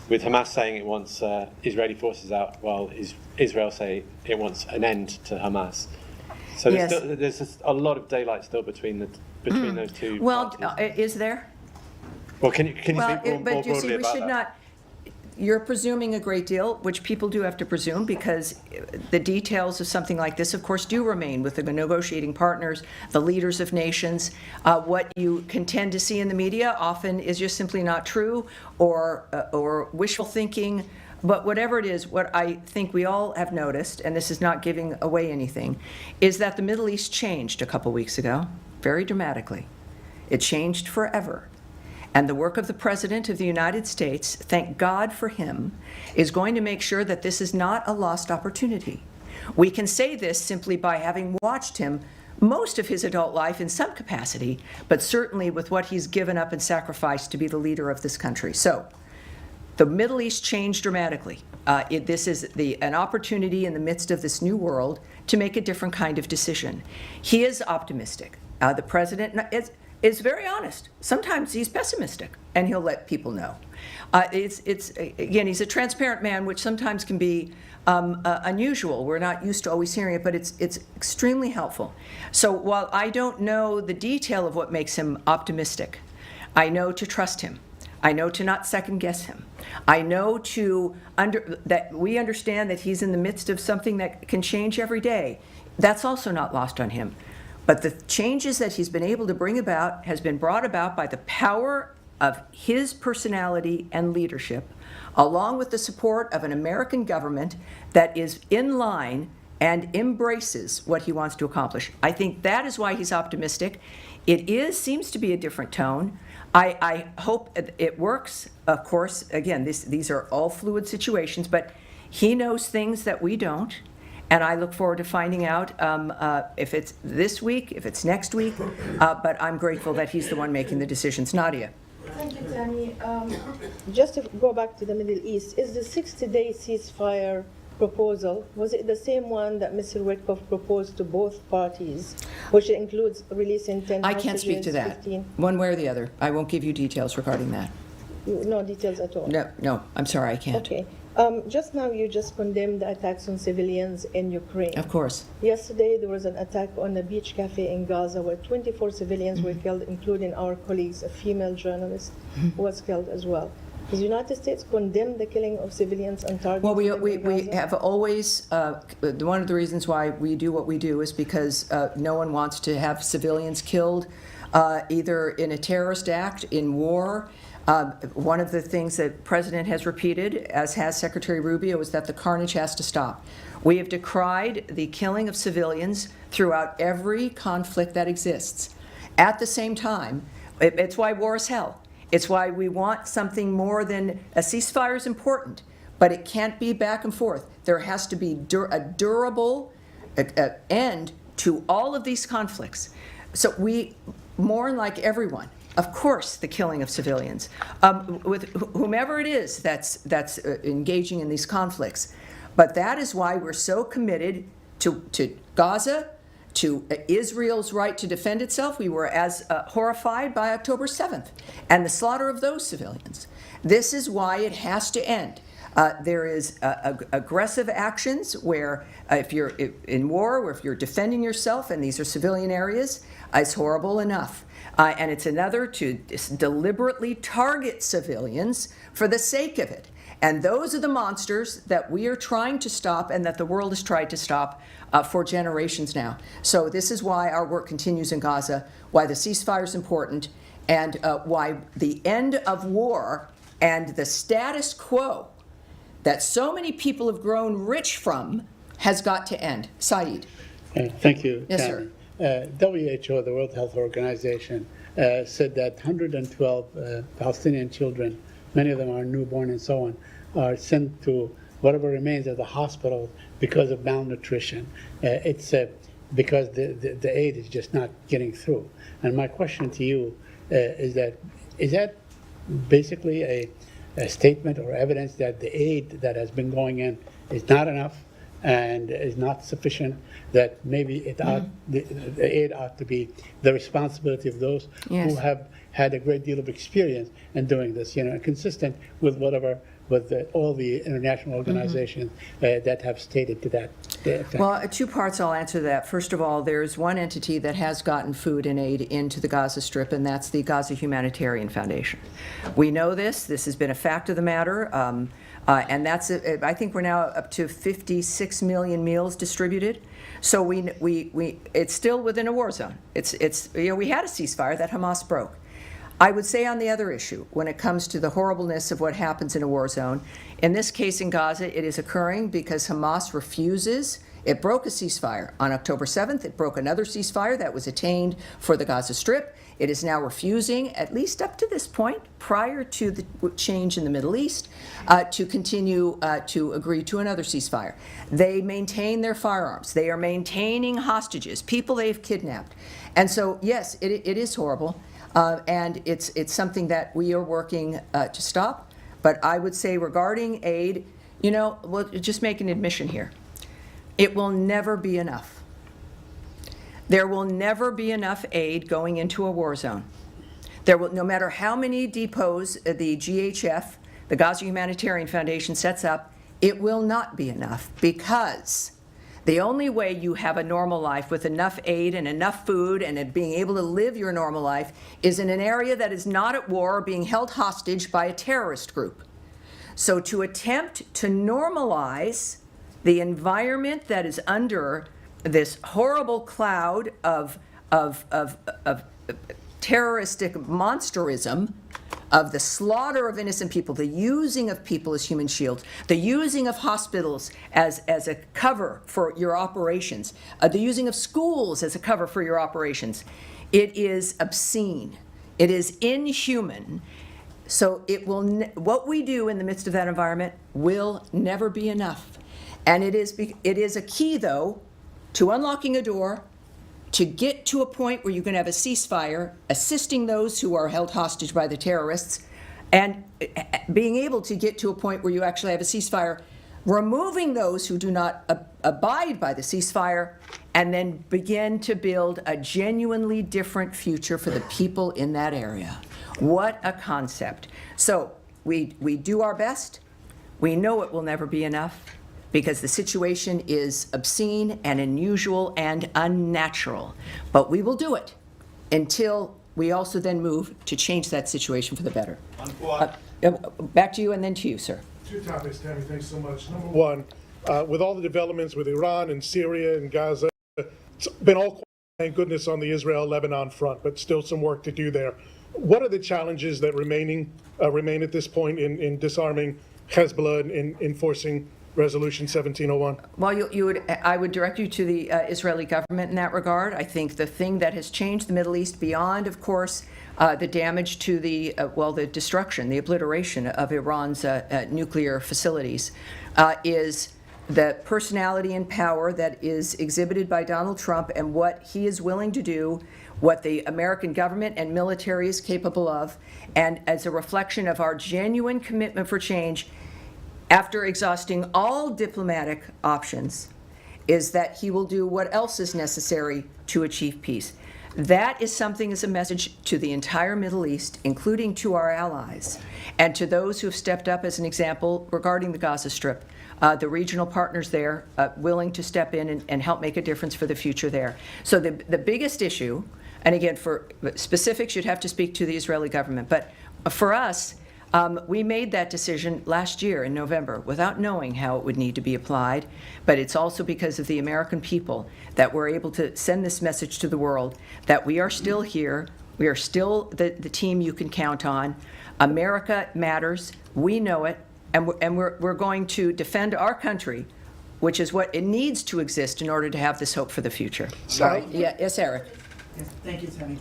with Hamas saying it wants Israeli forces out, while Israel say it wants an end to Hamas. So there's just a lot of daylight still between those two parties. Is there? Well, can you speak more but you see, broadly we about should that? not. You're presuming a great deal, which people do have to presume, because the details of something like this, of course, do remain with the negotiating partners, the leaders of nations. What you can tend to see in the media often is just simply not true, or wishful thinking. But whatever it is, what I think we all have noticed, and this is not giving away anything, is that the Middle East changed a couple weeks ago, very dramatically. It changed forever. And the work of the President of the United States, thank God for him, is going to make sure that this is not a lost opportunity. We can say this simply by having watched him most of his adult life in some capacity, but certainly with what he's given up and sacrificed to be the leader of this country. So, the Middle East changed dramatically. This is an opportunity in the midst of this new world to make a different kind of decision. He is optimistic. The President is very honest. Sometimes he's pessimistic, and he'll let people know. Again, he's a transparent man, which sometimes can be unusual. We're not used to always hearing it, but it's extremely helpful. So while I don't know the detail of what makes him optimistic, I know to trust him. I know to not second guess him. I know that we understand that he's in the midst of something that can change every day. That's also not lost on him. But the changes that he's been able to bring about has been brought about by the power of his personality and leadership, along with the support of an American government that is in line and embraces what he wants to accomplish. I think that is why he's optimistic. It seems to be a different tone. I hope it works. Of course, again, these are all fluid situations, but he knows things that we don't. And I look forward to finding out if it's this week, if it's next week, but I'm grateful that he's the one making the decisions. Nadia. Thank you, Tammy. Just to go back to the Middle East, is the 60-day ceasefire proposal, was it the same one that Mr. Witkoff proposed to both parties, which includes releasing 10 I can't speak to that, 15? one way or the other. I won't give you details regarding that. No details at all? No, I'm sorry, I can't. Okay. Just now you just condemned the attacks on civilians in Ukraine. Of course. Yesterday there was an attack on a beach cafe in Gaza where 24 civilians were killed, including our colleagues, a female journalist who was killed as well. Does the United States condemn the killing of civilians and targets? Well, we have always, one of the reasons why we do what we do is because no one wants to have civilians killed, either in a terrorist act, in war. One of the things that the President has repeated, as has Secretary Rubio, is that the carnage has to stop. We have decried the killing of civilians throughout every conflict that exists. At the same time, it's why war is hell. It's why we want something more than a ceasefire is important, but it can't be back and forth. There has to be a durable end to all of these conflicts. So we mourn like everyone. Of course, the killing of civilians, with whomever it is that's engaging in these conflicts. But that is why we're so committed to Gaza, to Israel's right to defend itself. We were as horrified by October 7th and the slaughter of those civilians. This is why it has to end. There is aggressive actions where if you're in war or if you're defending yourself and these are civilian areas, it's horrible enough. And it's another to deliberately target civilians for the sake of it. And those are the monsters that we are trying to stop and that the world has tried to stop for generations now. So this is why our work continues in Gaza, why the ceasefire is important, and why the end of war and the status quo that so many people have grown rich from has got to end. Saeed. Thank you, Yes, Tammy. sir. WHO, the World Health Organization, said that 112 Palestinian children, many of them are newborn and so on, are sent to whatever remains of the hospital because of malnutrition. It's because the aid is just not getting through. And my question to you is that basically a statement or evidence that the aid that has been going in is not enough, and is not sufficient, that maybe it ought, the aid ought to be the responsibility of those Yes. who have had a great deal of experience in doing this, consistent with all the international organizations that have stated to that effect. Well, two parts I'll answer that. First of all, there's one entity that has gotten food and aid into the Gaza Strip, and that's the Gaza Humanitarian Foundation. We know this. This has been a fact of the matter. And that's, I think we're now up to 56 million meals distributed. So it's still within a war zone. We had a ceasefire that Hamas broke. I would say on the other issue, when it comes to the horribleness of what happens in a war zone, in this case in Gaza, it is occurring because Hamas refuses. It broke a ceasefire. On October 7th, it broke another ceasefire that was attained for the Gaza Strip. It is now refusing, at least up to this point, prior to the change in the Middle East, to continue to agree to another ceasefire. They maintain their firearms. They are maintaining hostages, people they've kidnapped. And so, yes, it is horrible. And it's something that we are working to stop. But I would say regarding aid, we'll just make an admission here. It will never be enough. There will never be enough aid going into a war zone. No matter how many depots the GHF, the Gaza Humanitarian Foundation, sets up, it will not be enough, because the only way you have a normal life with enough aid and enough food and being able to live your normal life is in an area that is not at war or being held hostage by a terrorist group. So to attempt to normalize the environment that is under this horrible cloud of terroristic monsterism, of the slaughter of innocent people, the using of people as human shields, the using of hospitals as a cover for your operations, the using of schools as a cover for your operations. It is obscene. It is inhuman. So what we do in the midst of that environment will never be enough. And it is a key, though, to unlocking a door, to get to a point where you can have a ceasefire, assisting those who are held hostage by the terrorists, and being able to get to a point where you actually have a ceasefire, removing those who do not abide by the ceasefire, and then begin to build a genuinely different future for the people in that area. What a concept. So we do our best. We know it will never be enough, because the situation is obscene and unusual and unnatural. But we will do it until we also then move to change that situation for the better. Back to you, and then to you, sir. Two topics, Tammy. Thanks so much. Number one, with all the developments with Iran and Syria and Gaza, it's been all, thank goodness, on the Israel-Lebanon front, but still some work to do there. What are the challenges that remain at this point in disarming Hezbollah and in enforcing Resolution 1701? Well, I would direct you to the Israeli government in that regard. I think the thing that has changed the Middle East beyond, of course, the damage to the destruction, the obliteration of Iran's nuclear facilities, is the personality and power that is exhibited by Donald Trump and what he is willing to do, what the American government and military is capable of, and as a reflection of our genuine commitment for change, after exhausting all diplomatic options, is that he will do what else is necessary to achieve peace. That is something as a message to the entire Middle East, including to our allies, and to those who have stepped up as an example regarding the Gaza Strip, the regional partners there willing to step in and help make a difference for the future there. So the biggest issue, and again, for specifics, you'd have to speak to the Israeli government, but for us, we made that decision last year in November without knowing how it would need to be applied, but it's also because of the American people that we're able to send this message to the world that we are still here, we are still the team you can count on. America matters, we know it, and we're going to defend our country, which is what it needs to exist in order to have this hope for the future. Sorry. Yes, Eric. Yes, thank you, Tammy.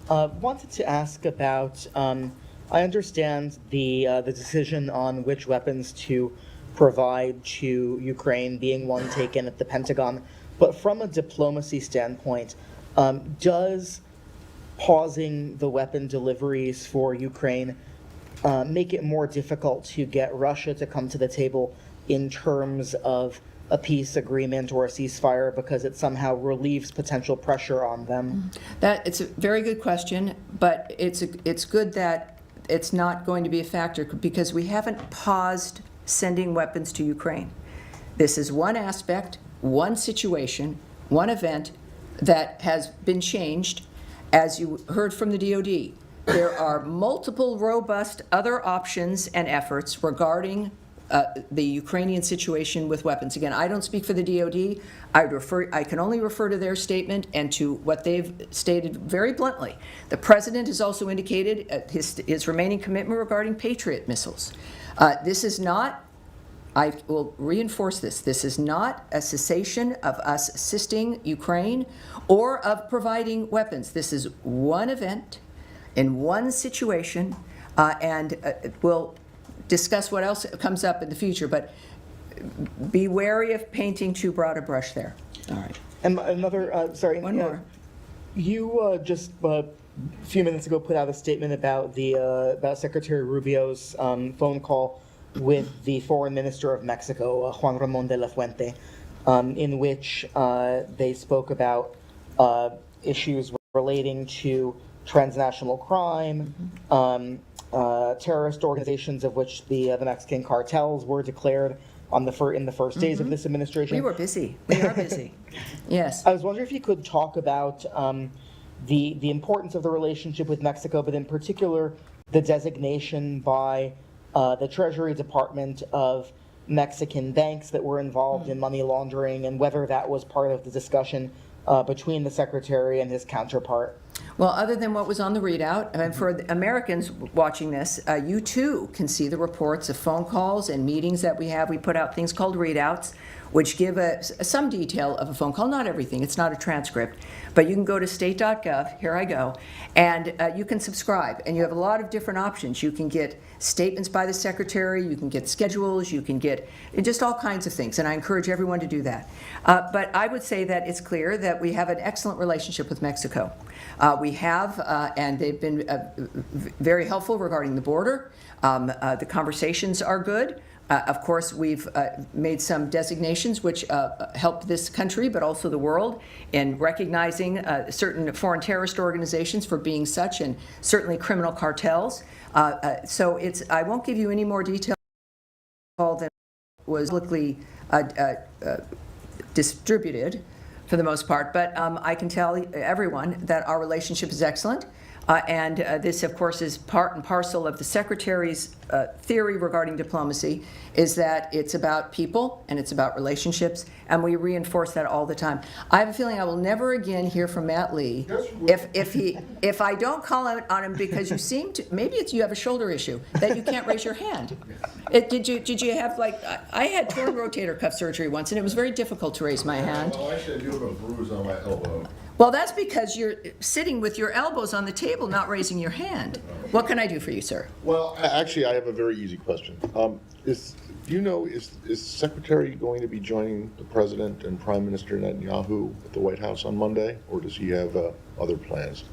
Wanted to ask about, I understand the decision on which weapons to provide to Ukraine being one taken at the Pentagon, but from a diplomacy standpoint, does pausing the weapon deliveries for Ukraine make it more difficult to get Russia to come to the table in terms of a peace agreement or a ceasefire because it somehow relieves potential pressure on them? It's a very good question, but it's good that it's not going to be a factor because we haven't paused sending weapons to Ukraine. This is one aspect, one situation, one event that has been changed. As you heard from the DoD, there are multiple robust other options and efforts regarding the Ukrainian situation with weapons. Again, I don't speak for the DoD. I can only refer to their statement and to what they've stated very bluntly. The President has also indicated his remaining commitment regarding Patriot missiles. This is not, I will reinforce this is not a cessation of us assisting Ukraine or of providing weapons. This is one event in one situation, and we'll discuss what else comes up in the future, but be wary of painting too broad a brush there. All right. And another, sorry. One more. You just a few minutes ago put out a statement about about Secretary Rubio's phone call with the Foreign Minister of Mexico, Juan Ramón de la Fuente, in which they spoke about issues relating to transnational crime, terrorist organizations, of which the Mexican cartels were declared on in the first days of this administration. We were busy. We are busy. Yes. I was wondering if you could talk about the importance of the relationship with Mexico, but in particular the designation by the Treasury Department of Mexican banks that were involved in money laundering, and whether that was part of the discussion between the Secretary and his counterpart. Well, other than what was on the readout, and for the Americans watching this, you too can see the reports of phone calls and meetings that we have. We put out things called readouts, which give some detail of a phone call, not everything, it's not a transcript, but you can go to state.gov, here I go, and you can subscribe, and you have a lot of different options. You can get statements by the Secretary, you can get schedules, you can get just all kinds of things, and I encourage everyone to do that. But I would say that it's clear that we have an excellent relationship with Mexico. We have, and they've been very helpful regarding the border. The conversations are good. Of course, we've made some designations which help this country, but also the world, in recognizing certain foreign terrorist organizations for being such, and certainly criminal cartels. So I won't give you any more detail than was publicly distributed for the most part, but I can tell everyone that our relationship is excellent. And this, of course, is part and parcel of the Secretary's theory regarding diplomacy, is that it's about people and it's about relationships, and we reinforce that all the time. I have a feeling I will never again hear from Matt Lee if I don't call out on him because you seem to, maybe you have a shoulder issue, that you can't raise your hand. Did you have, like, I had torn rotator cuff surgery once, and it was very difficult to raise my hand. Oh, actually, I do have a bruise on my elbow. Well, that's because you're sitting with your elbows on the table, not raising your hand. What can I do for you, sir? Well, actually, I have a very easy question. Is Secretary going to be joining the President and Prime Minister Netanyahu at the White House on Monday, or does he have other plans?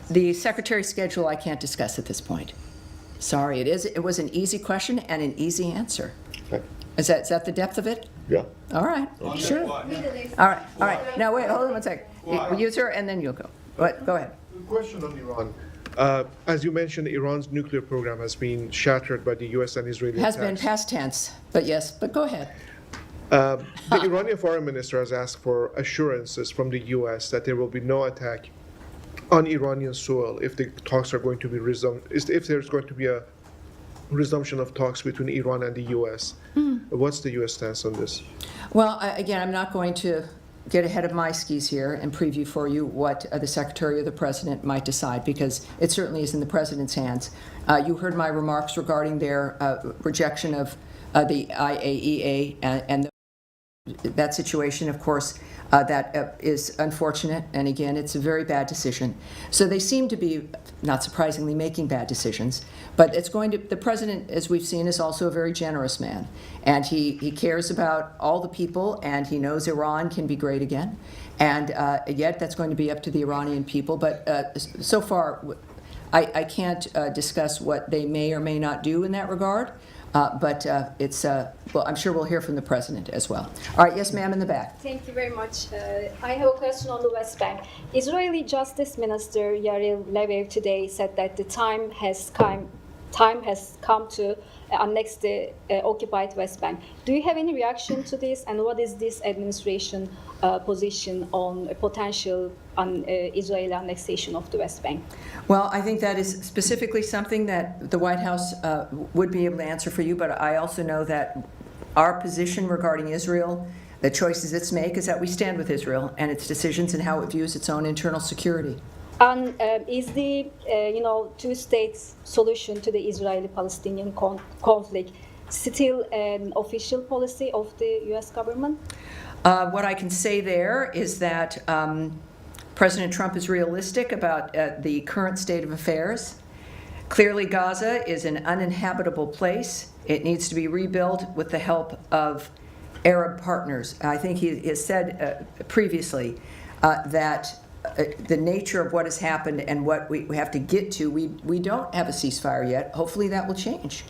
The Secretary's schedule I can't discuss at this point. Sorry, it was an easy question and an easy answer. Okay. Is that the depth of it? Yeah. All right. Sure. All right. Now wait, hold on one second. You, sir, and then you'll go. Go ahead. Question on Iran. As you mentioned, Iran's nuclear program has been shattered by the U.S. and Israeli Has attacks. been past tense, but yes, but go ahead. The Iranian foreign minister has asked for assurances from the U.S. that there will be no attack on Iranian soil if the talks are going to be resumed, if there's going to be a resumption of talks between Iran and the U.S. What's the U.S. stance on this? Well, again, I'm not going to get ahead of my skis here and preview for you what the Secretary or the President might decide, because it certainly is in the President's hands. You heard my remarks regarding their rejection of the IAEA and that situation, of course, that is unfortunate, and again, it's a very bad decision. So they seem to be, not surprisingly, making bad decisions, but the President, as we've seen, is also a very generous man, and he cares about all the people, and he knows Iran can be great again, and yet that's going to be up to the Iranian people, but so far, I can't discuss what they may or may not do in that regard. But well, I'm sure we'll hear from the president as well. All right, yes, ma'am, in the back. Thank you very much. I have a question on the West Bank. Israeli Justice Minister Yair Leviv today said that the time has come to annex the occupied West Bank. Do you have any reaction to this, and what is this administration position on a potential Israeli annexation of the West Bank? Well, I think that is specifically something that the White House would be able to answer for you, but I also know that our position regarding Israel, the choices it's made, is that we stand with Israel and its decisions and how it views its own internal security. And is the two-state solution to the Israeli-Palestinian conflict still an official policy of the U.S. government? What I can say there is that President Trump is realistic about the current state of affairs. Clearly, Gaza is an uninhabitable place. It needs to be rebuilt with the help of Arab partners. I think he has said previously that the nature of what has happened and what we have to get to, we don't have a ceasefire yet. Hopefully that will change.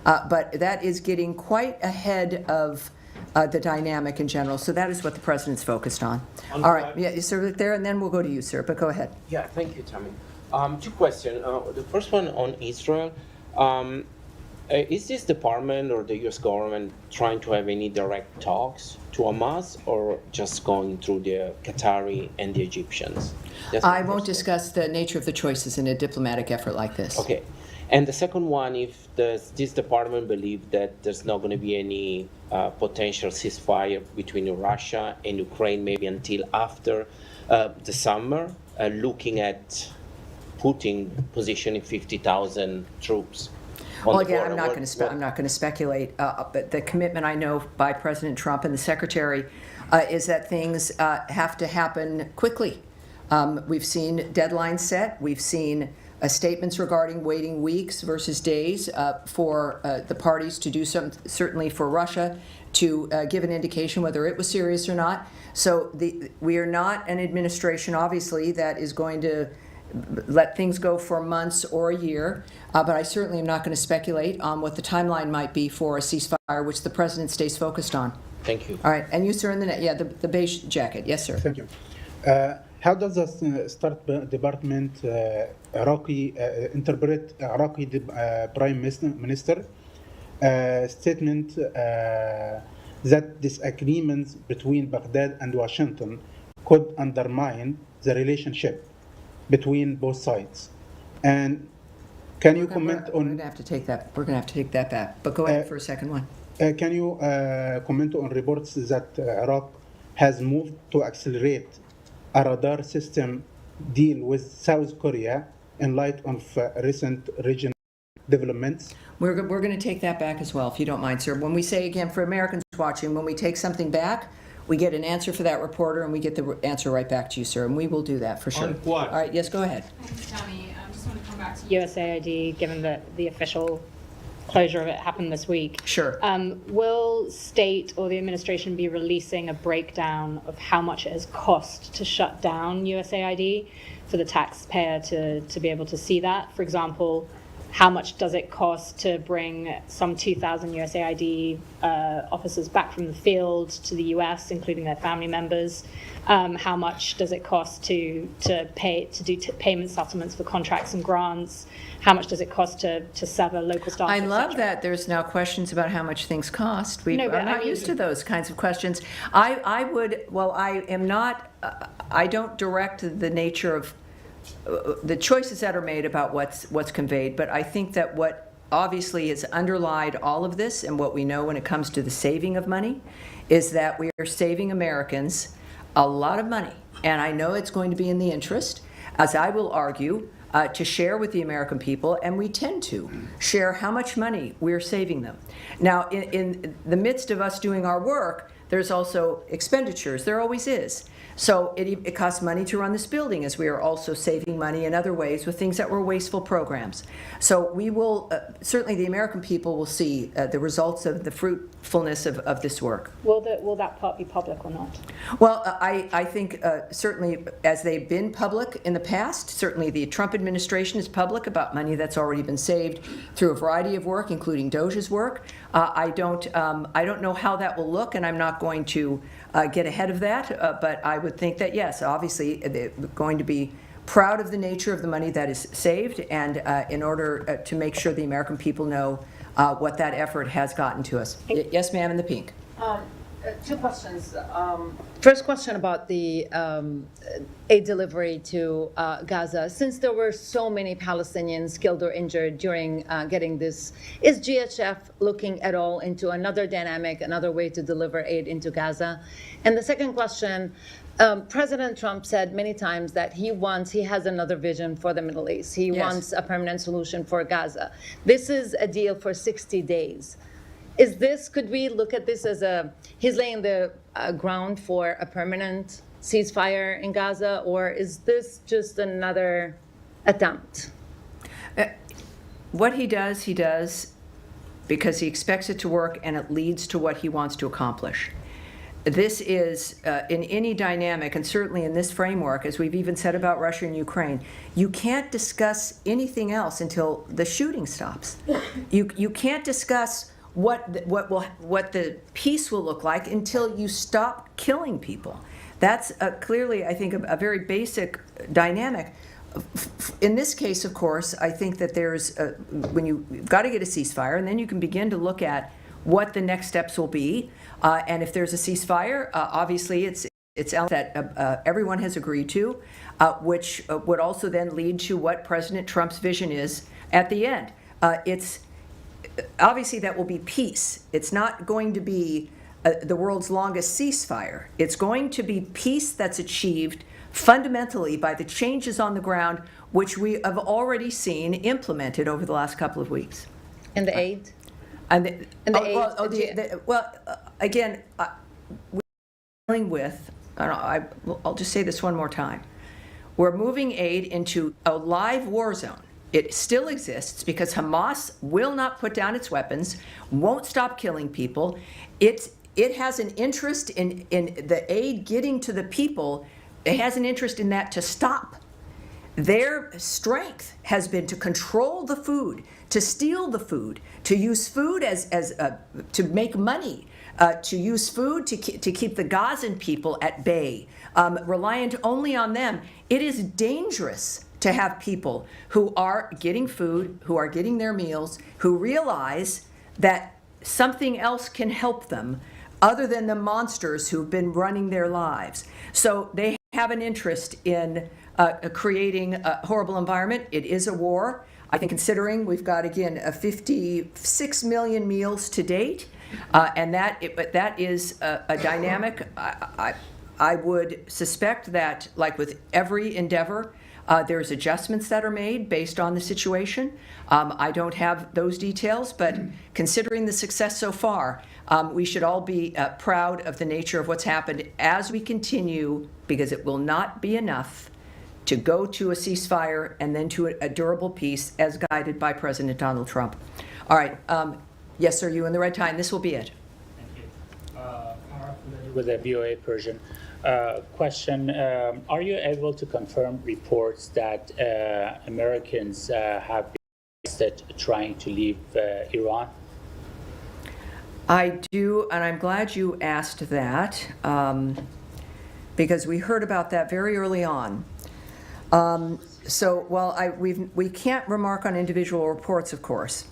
But that is getting quite ahead of the dynamic in general. So that is what the president's focused on. All right, yeah, sir, there, and then we'll go to you, sir, but go ahead. Yeah, thank you, Tammy. Two questions. The first one on Israel. Is this department or the U.S. government trying to have any direct talks to Hamas, or just going through the Qatari and the Egyptians? I won't discuss the nature of the choices in a diplomatic effort like this. Okay. And the second one, if this department believes that there's not going to be any potential ceasefire between Russia and Ukraine, maybe until after the summer, looking at positioning 50,000 troops. Well, again, I'm not going to speculate, but the commitment I know by President Trump and the Secretary is that things have to happen quickly. We've seen deadlines set. We've seen statements regarding waiting weeks versus days for the parties to do something, certainly for Russia to give an indication whether it was serious or not. So we are not an administration, obviously, that is going to let things go for months or a year, but I certainly am not going to speculate on what the timeline might be for a ceasefire, which the president stays focused on. Thank you. All right, and you, sir, in the beige jacket. Yes, sir. Thank you. How does the State Department interpret Iraqi Prime Minister statement that disagreements between Baghdad and Washington could undermine the relationship between both sides? And can you comment on? We're going to have to take that. We're going to have to take that back. But go ahead for a second one. Can you comment on reports that Iraq has moved to accelerate a radar system deal with South Korea in light of recent regional developments? We're going to take that back as well, if you don't mind, sir. When we say, again, for Americans watching, when we take something back, we get an answer for that reporter, and we get the answer right back to you, sir, and we will do that for sure. On what? All right, yes, go ahead. Thanks, Tommy. I just want to come back to USAID, given that the official closure of it happened this week. Sure. Will state or the administration be releasing a breakdown of how much it has cost to shut down USAID for the taxpayer to be able to see that? For example, how much does it cost to bring some 2,000 USAID officers back from the field to the US, including their family members? How much does it cost to do payment settlements for contracts and grants? How much does it cost to sever local staff? I love that there's now questions about how much things cost. I'm not used to those kinds of questions. I don't direct the nature of the choices that are made about what's conveyed, but I think that what obviously has underlied all of this and what we know when it comes to the saving of money is that we are saving Americans a lot of money. And I know it's going to be in the interest, as I will argue, to share with the American people, and we tend to share how much money we're saving them. Now, in the midst of us doing our work, there's also expenditures. There always is. So it costs money to run this building, as we are also saving money in other ways with things that were wasteful programs. So we will, certainly the American people will see the results of the fruitfulness of this work. Will that part be public or not? Well, I think certainly as they've been public in the past, certainly the Trump administration is public about money that's already been saved through a variety of work, including DOJ's work. I don't know how that will look, and I'm not going to get ahead of that, but I would think that, yes, obviously they're going to be proud of the nature of the money that is saved, and in order to make sure the American people know what that effort has gotten to us. Yes, ma'am, in the pink. Two questions. First question about the aid delivery to Gaza. Since there were so many Palestinians killed or injured during getting this, is GHF looking at all into another dynamic, another way to deliver aid into Gaza? And the second question, President Trump said many times that he has another vision for the Middle East. He wants a permanent solution for Gaza. This is a deal for 60 days. Could we look at this as he's laying the ground for a permanent ceasefire in Gaza, or is this just another attempt? What he does because he expects it to work and it leads to what he wants to accomplish. This is, in any dynamic, and certainly in this framework, as we've even said about Russia and Ukraine, you can't discuss anything else until the shooting stops. You can't discuss what the peace will look like until you stop killing people. That's clearly, I think, a very basic dynamic. In this case, of course, I think that when you've got to get a ceasefire, and then you can begin to look at what the next steps will be. And if there's a ceasefire, obviously it's that everyone has agreed to, which would also then lead to what President Trump's vision is at the end. Obviously, that will be peace. It's not going to be the world's longest ceasefire. It's going to be peace that's achieved fundamentally by the changes on the ground, which we have already seen implemented over the last couple of weeks. And the aid? Again, we're dealing with, I'll just say this one more time. We're moving aid into a live war zone. It still exists because Hamas will not put down its weapons, won't stop killing people. It has an interest in the aid getting to the people. It has an interest in that to stop. Their strength has been to control the food, to steal the food, to use food to make money, to use food to keep the Gazan people at bay, reliant only on them. It is dangerous to have people who are getting food, who are getting their meals, who realize that something else can help them other than the monsters who've been running their lives. So they have an interest in creating a horrible environment. It is a war. I think considering we've got, again, 56 million meals to date, and that is a dynamic. I would suspect that, like with every endeavor, there's adjustments that are made based on the situation. I don't have those details, but considering the success so far, we should all be proud of the nature of what's happened as we continue, because it will not be enough to go to a ceasefire and then to a durable peace as guided by President Donald Trump. All right. Yes, sir, you in the red tie, and this will be it. With the VOA Persian. Question, are you able to confirm reports that Americans have been arrested trying to leave Iran? I do, and I'm glad you asked that, because we heard about that very early on. So while we can't remark on individual reports, of course,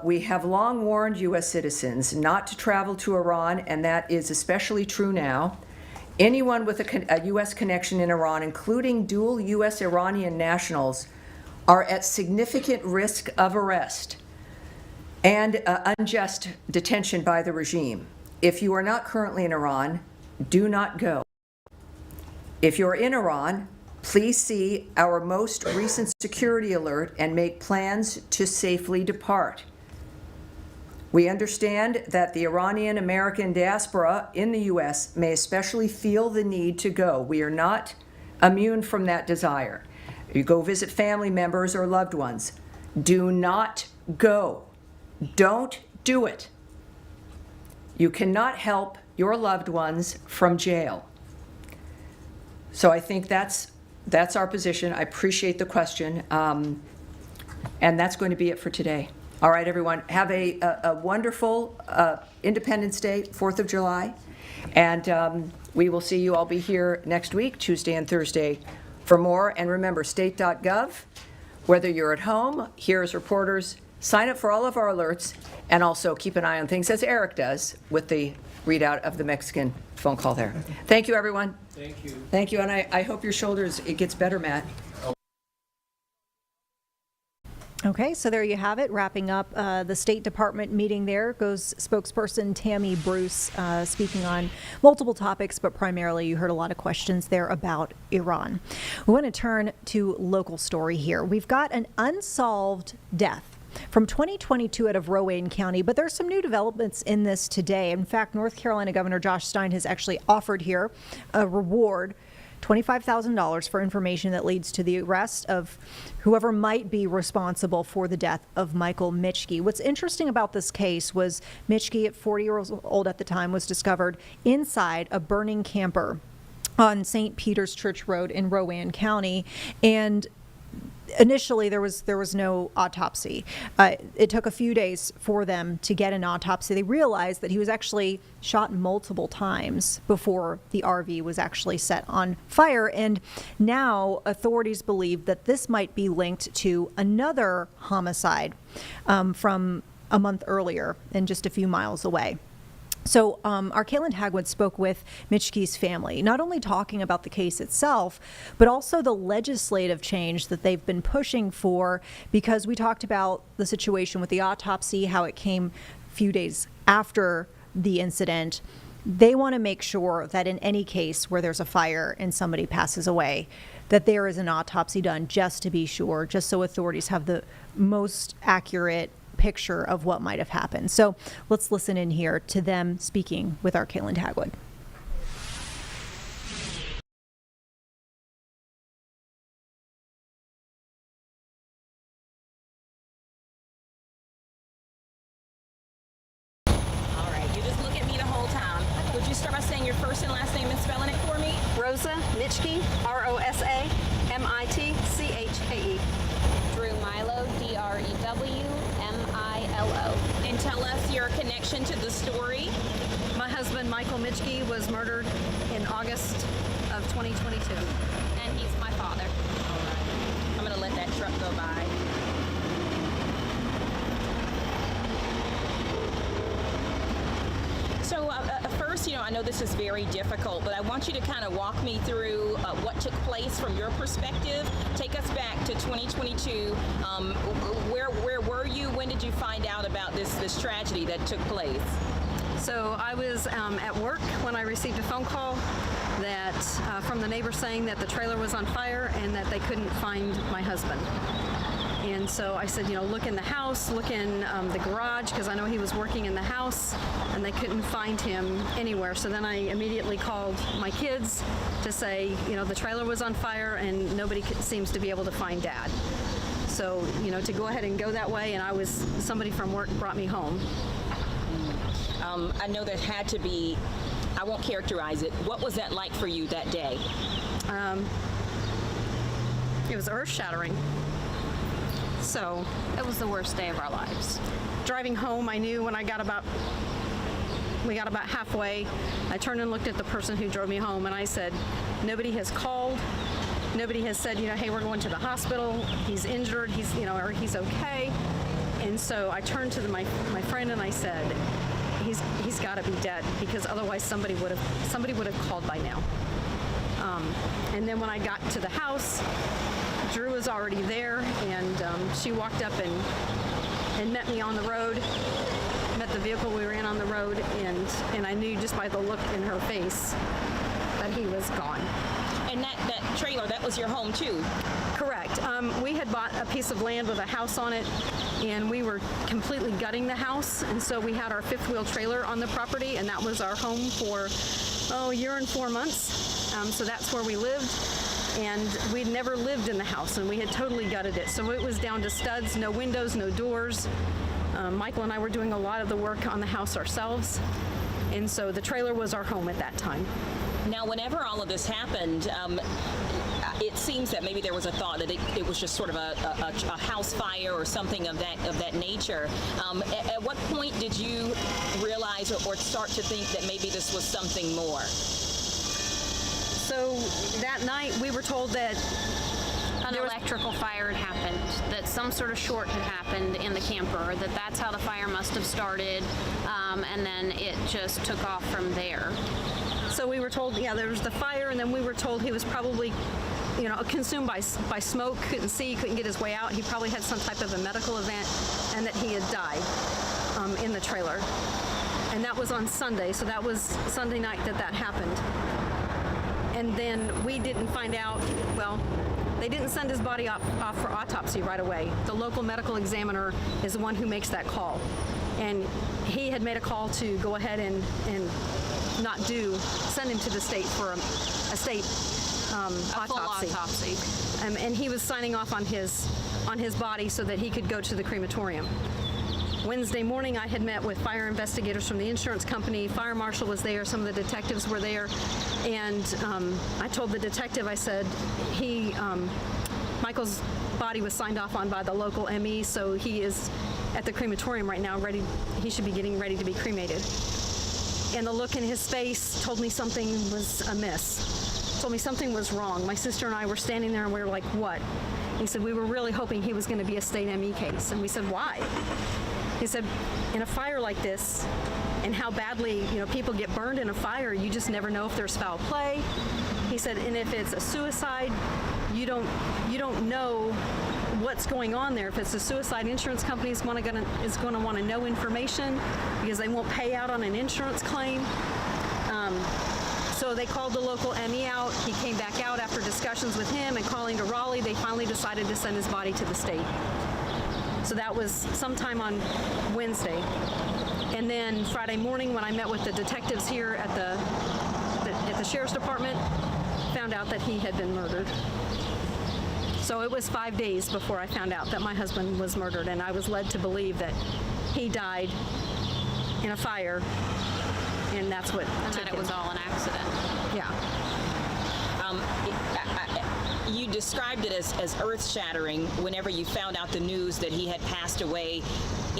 we have long warned U.S. citizens not to travel to Iran, and that is especially true now. Anyone with a U.S. connection in Iran, including dual U.S.-Iranian nationals, are at significant risk of arrest and unjust detention by the regime. If you are not currently in Iran, do not go. If you're in Iran, please see our most recent security alert and make plans to safely depart. We understand that the Iranian American diaspora in the U.S. may especially feel the need to go. We are not immune from that desire. You go visit family members or loved ones. Do not go. Don't do it. You cannot help your loved ones from jail. So I think that's our position. I appreciate the question. And that's going to be it for today. All right, everyone, have a wonderful Independence Day, 4th of July, and we will see you. I'll be here next week, Tuesday and Thursday, for more. And remember, state.gov, whether you're at home, here as reporters, sign up for all of our alerts, and also keep an eye on things, as Eric does, with the readout of the Mexican phone call there. Thank you, everyone. Thank you. Thank you, and I hope your shoulders, it gets better, Matt. Okay, so there you have it. Wrapping up the State Department meeting, there goes spokesperson Tammy Bruce speaking on multiple topics, but primarily you heard a lot of questions there about Iran. We want to turn to local story here. We've got an unsolved death from 2022 out of Rowan County, but there's some new developments in this today. In fact, North Carolina Governor Josh Stein has actually offered here a reward, $25,000 for information that leads to the arrest of whoever might be responsible for the death of Michael Michke. What's interesting about this case was Michke, at 40 years old at the time, was discovered inside a burning camper on St. Peter's Church Road in Rowan County, and initially there was no autopsy. It took a few days for them to get an autopsy. They realized that he was actually shot multiple times before the RV was actually set on fire. And now authorities believe that this might be linked to another homicide from a month earlier and just a few miles away. So our Caitlin Hagwood spoke with Michke's family, not only talking about the case itself, but also the legislative change that they've been pushing for, because we talked about the situation with the autopsy, how it came a few days after the incident. They want to make sure that in any case where there's a fire and somebody passes away, that there is an autopsy done, just to be sure, just so authorities have the most accurate picture of what might have happened. So let's listen in here to them speaking with our Caitlin Hagwood. All right, you just look at me the whole time. Would you start by saying your first and last name and spelling it for me? Rosa Mitchke, Rosa-Mitchae. Drew Milo, Drewmilo. And tell us your connection to the story. My husband, Michael Mitchke, was murdered in August of 2022. And he's my father. All right. I'm going to let that truck go by. So first, I know this is very difficult, but I want you to kind of walk me through what took place from your perspective. Take us back to 2022. Where were you? When did you find out about this tragedy that took place? So I was at work when I received a phone call that from the neighbor saying that the trailer was on fire and that they couldn't find my husband. And so I said, look in the house, look in the garage, because I know he was working in the house, and they couldn't find him anywhere. So then I immediately called my kids to say, the trailer was on fire and nobody seems to be able to find Dad. So, to go ahead and go that way, and somebody from work brought me home. I know there had to be, I won't characterize it. What was that like for you that day? It was earth-shattering. So it was the worst day of our lives. Driving home, I knew when we got about halfway, I turned and looked at the person who drove me home, and I said, nobody has called. Nobody has said, hey, we're going to the hospital. He's injured. Or he's okay. And so I turned to my friend and I said, he's got to be dead, because otherwise somebody would have called by now. And then when I got to the house, Drew was already there, and she walked up and met me on the road, met the vehicle we were in on the road, and I knew just by the look in her face that he was gone. And that trailer, that was your home too? Correct. We had bought a piece of land with a house on it, and we were completely gutting the house, and so we had our fifth wheel trailer on the property, and that was our home for, a year and 4 months. So that's where we lived, and we'd never lived in the house, and we had totally gutted it. So it was down to studs, no windows, no doors. Michael and I were doing a lot of the work on the house ourselves, and so the trailer was our home at that time. Now, whenever all of this happened, it seems that maybe there was a thought that it was just sort of a house fire or something of that nature. At what point did you realize or start to think that maybe this was something more? So that night we were told that An electrical fire had happened, that some sort of short had happened in the camper, that's how the fire must have started, and then it just took off from there. So we were told, yeah, there was the fire, and then we were told he was probably, consumed by smoke, couldn't see, couldn't get his way out. He probably had some type of a medical event, and that he had died in the trailer. And that was on Sunday, so that was Sunday night that happened. And then we didn't find out, they didn't send his body off for autopsy right away. The local medical examiner is the one who makes that call. And he had made a call to go ahead and not send him to the state for a state autopsy. Full autopsy. And he was signing off on his body so that he could go to the crematorium. Wednesday morning, I had met with fire investigators from the insurance company. Fire marshal was there. Some of the detectives were there. And I told the detective, I said, Michael's body was signed off on by the local ME, so he is at the crematorium right now, he should be getting ready to be cremated. And the look in his face told me something was amiss. Told me something was wrong. My sister and I were standing there and we were like, what? He said, we were really hoping he was going to be a state ME case. And we said, why? He said, in a fire like this, and how badly people get burned in a fire, you just never know if there's foul play. He said, and if it's a suicide, you don't know what's going on there. If it's a suicide, insurance company is going to want to know information because they won't pay out on an insurance claim. So they called the local ME out. He came back out after discussions with him and calling to Raleigh. They finally decided to send his body to the state. So that was sometime on Wednesday. And then Friday morning when I met with the detectives here at the Sheriff's Department, found out that he had been murdered. So it was 5 days before I found out that my husband was murdered, and I was led to believe that he died in a fire, and that's what And took that it him. was all an accident. Yeah. You described it as earth-shattering whenever you found out the news that he had passed away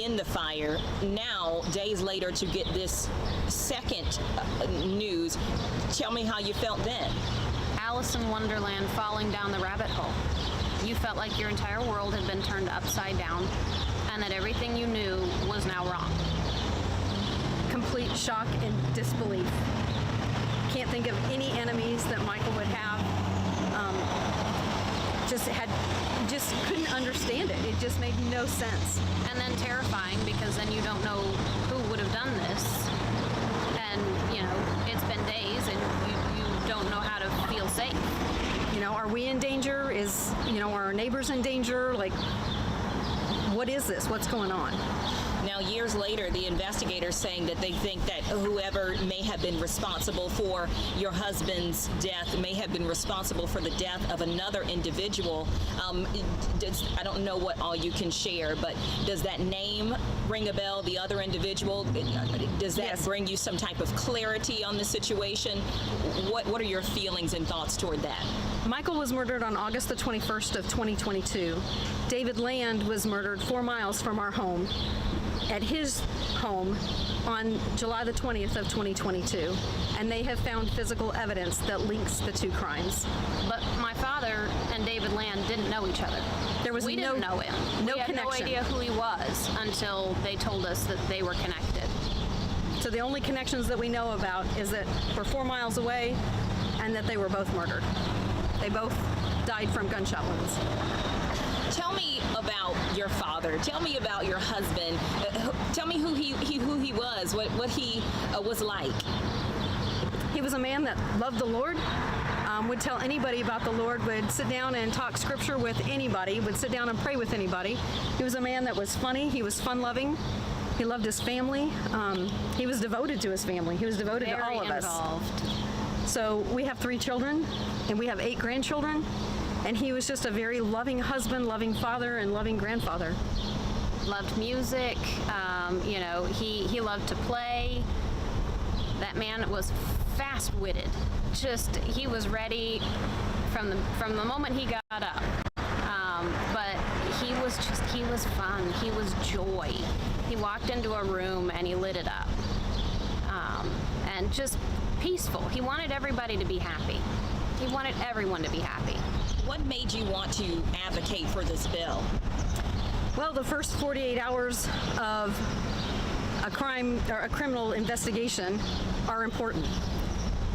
in the fire. Now, days later, to get this second news, tell me how you felt then. Alice in Wonderland falling down the rabbit hole. You felt like your entire world had been turned upside down and that everything you knew was now wrong. Complete shock and disbelief. Can't think of any enemies that Michael would have. Just couldn't understand it. It just made no sense. And then terrifying because then you don't know who would have done this. And, it's been days and you don't know how to feel safe. Are we in danger? Are our neighbors in danger? Like, what is this? What's going on? Now, years later, the investigators saying that they think that whoever may have been responsible for your husband's death may have been responsible for the death of another individual. I don't know what all you can share, but does that name ring a bell, the other individual? Does that bring you some type of clarity on the situation? What are your feelings and thoughts toward that? Michael was murdered on August the 21st of 2022. David Land was murdered 4 miles from our home at his home on July the 20th of 2022, and they have found physical evidence that links the two crimes. But my father and David Land didn't know each other. We didn't know him. No we had connection. no idea who he was until they told us that they were connected. So the only connections that we know about is that we're 4 miles away and that they were both murdered. They both died from gunshot wounds. Tell me about your father. Tell me about your husband. Tell me who he was. What he was like. He was a man that loved the Lord. would tell anybody about the Lord, would sit down and talk scripture with anybody, would sit down and pray with anybody. He was a man that was funny, he was fun-loving, he loved his family, he was devoted to his family, he was devoted to all of us. So we have 3 children, and we have 8 grandchildren, and he was just a very loving husband, loving father, and loving grandfather. Loved music, you know, he loved to play. That man was fast-witted. Just, he was ready from the moment he got up. But he was fun. He was joy. He walked into a room and he lit it up. And just peaceful. He wanted everybody to be happy. He wanted everyone to be happy. What made you want to advocate for this bill? Well, the first 48 hours of a crime or a criminal investigation are important.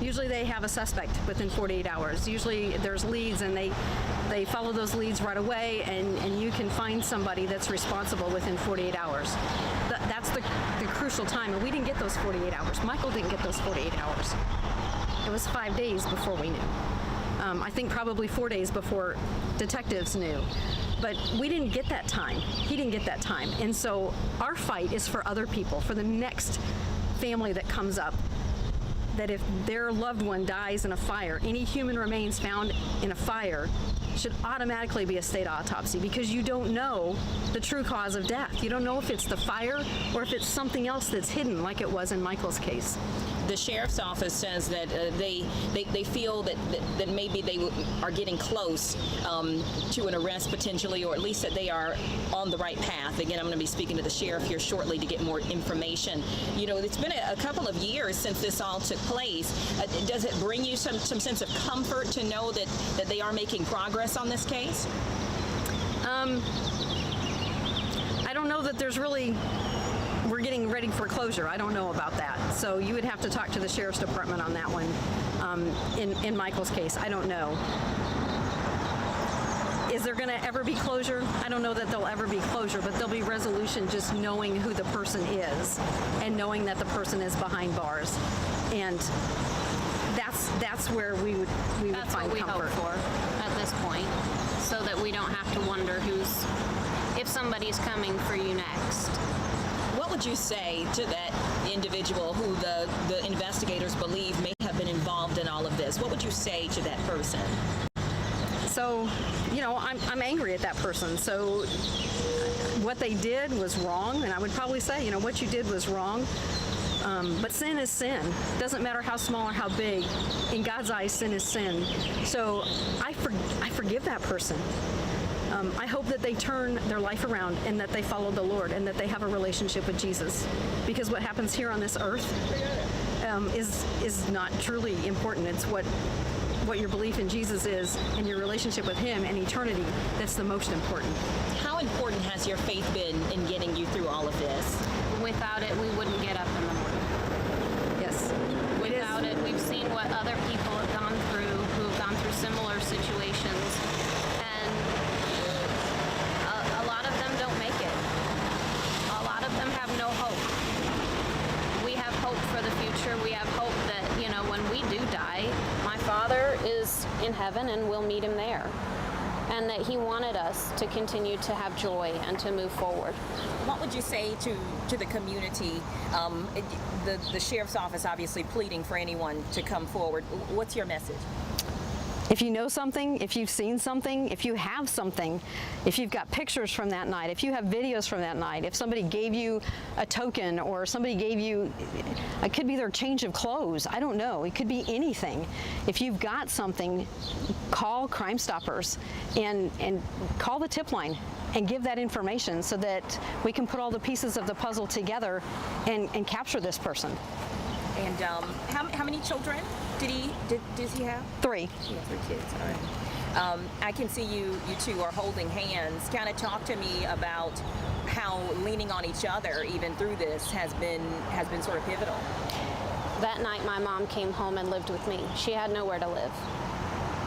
Usually they have a suspect within 48 hours. Usually there's leads, and they follow those leads right away, and you can find somebody that's responsible within 48 hours. That's the crucial time, and we didn't get those 48 hours. Michael didn't get those 48 hours. It was 5 days before we knew. I think probably 4 days before detectives knew. But we didn't get that time. He didn't get that time. And so our fight is for other people, for the next family that comes up, that if their loved one dies in a fire, any human remains found in a fire should automatically be a state autopsy, because you don't know the true cause of death. You don't know if it's the fire or if it's something else that's hidden, like it was in Michael's case. The sheriff's office says that they feel that maybe they are getting close to an arrest potentially, or at least that they are on the right path. Again, I'm going to be speaking to the sheriff here shortly to get more information. You know, it's been a couple of years since this all took place. Does it bring you some sense of comfort to know that they are making progress on this case? I don't know that there's really, we're getting ready for closure. I don't know about that. So you would have to talk to the sheriff's department on that one. In Michael's case, I don't know. Is there going to ever be closure? I don't know that there'll ever be closure, but there'll be resolution just knowing who the person is and knowing that the person is behind bars. And that's where we would find comfort. That's what we hope for at this point, so that we don't have to wonder if somebody's coming for you next. What would you say to that individual who the investigators believe may have been involved in all of this? What would you say to that person? So, you know, I'm angry at that person. So what they did was wrong, and I would probably say, you know, what you did was wrong. But sin is sin. Doesn't matter how small or how big. In God's eyes, sin is sin. So I forgive that person. I hope that they turn their life around and that they follow the Lord and that they have a relationship with Jesus. Because what happens here on this earth is not truly important. It's what your belief in Jesus is and your relationship with Him and eternity that's the most important. How important has your faith been in getting you through all of this? Without it, we wouldn't get up in the morning. Yes. Without it, we've seen what other people have gone through who have gone through similar situations, and a lot of them don't make it. A lot of them have no hope. We have hope for the future. We have hope that, you know, when we do die, my Father is in heaven and we'll meet Him there. And that He wanted us to continue to have joy and to move forward. What would you say to the community? The sheriff's office obviously pleading for anyone to come forward. What's your message? If you know something, if you've seen something, if you have something, if you've got pictures from that night, if you have videos from that night, if somebody gave you a token or somebody gave you, it could be their change of clothes, I don't know, it could be anything. If you've got something, call Crime Stoppers and call the tip line and give that information so that we can put all the pieces of the puzzle together and capture this person. And how many children does he have? 3. He has 3 kids. All right. I can see you two are holding hands. Kind of talk to me about how leaning on each other even through this has been sort of pivotal. That night my mom came home and lived with me. She had nowhere to live.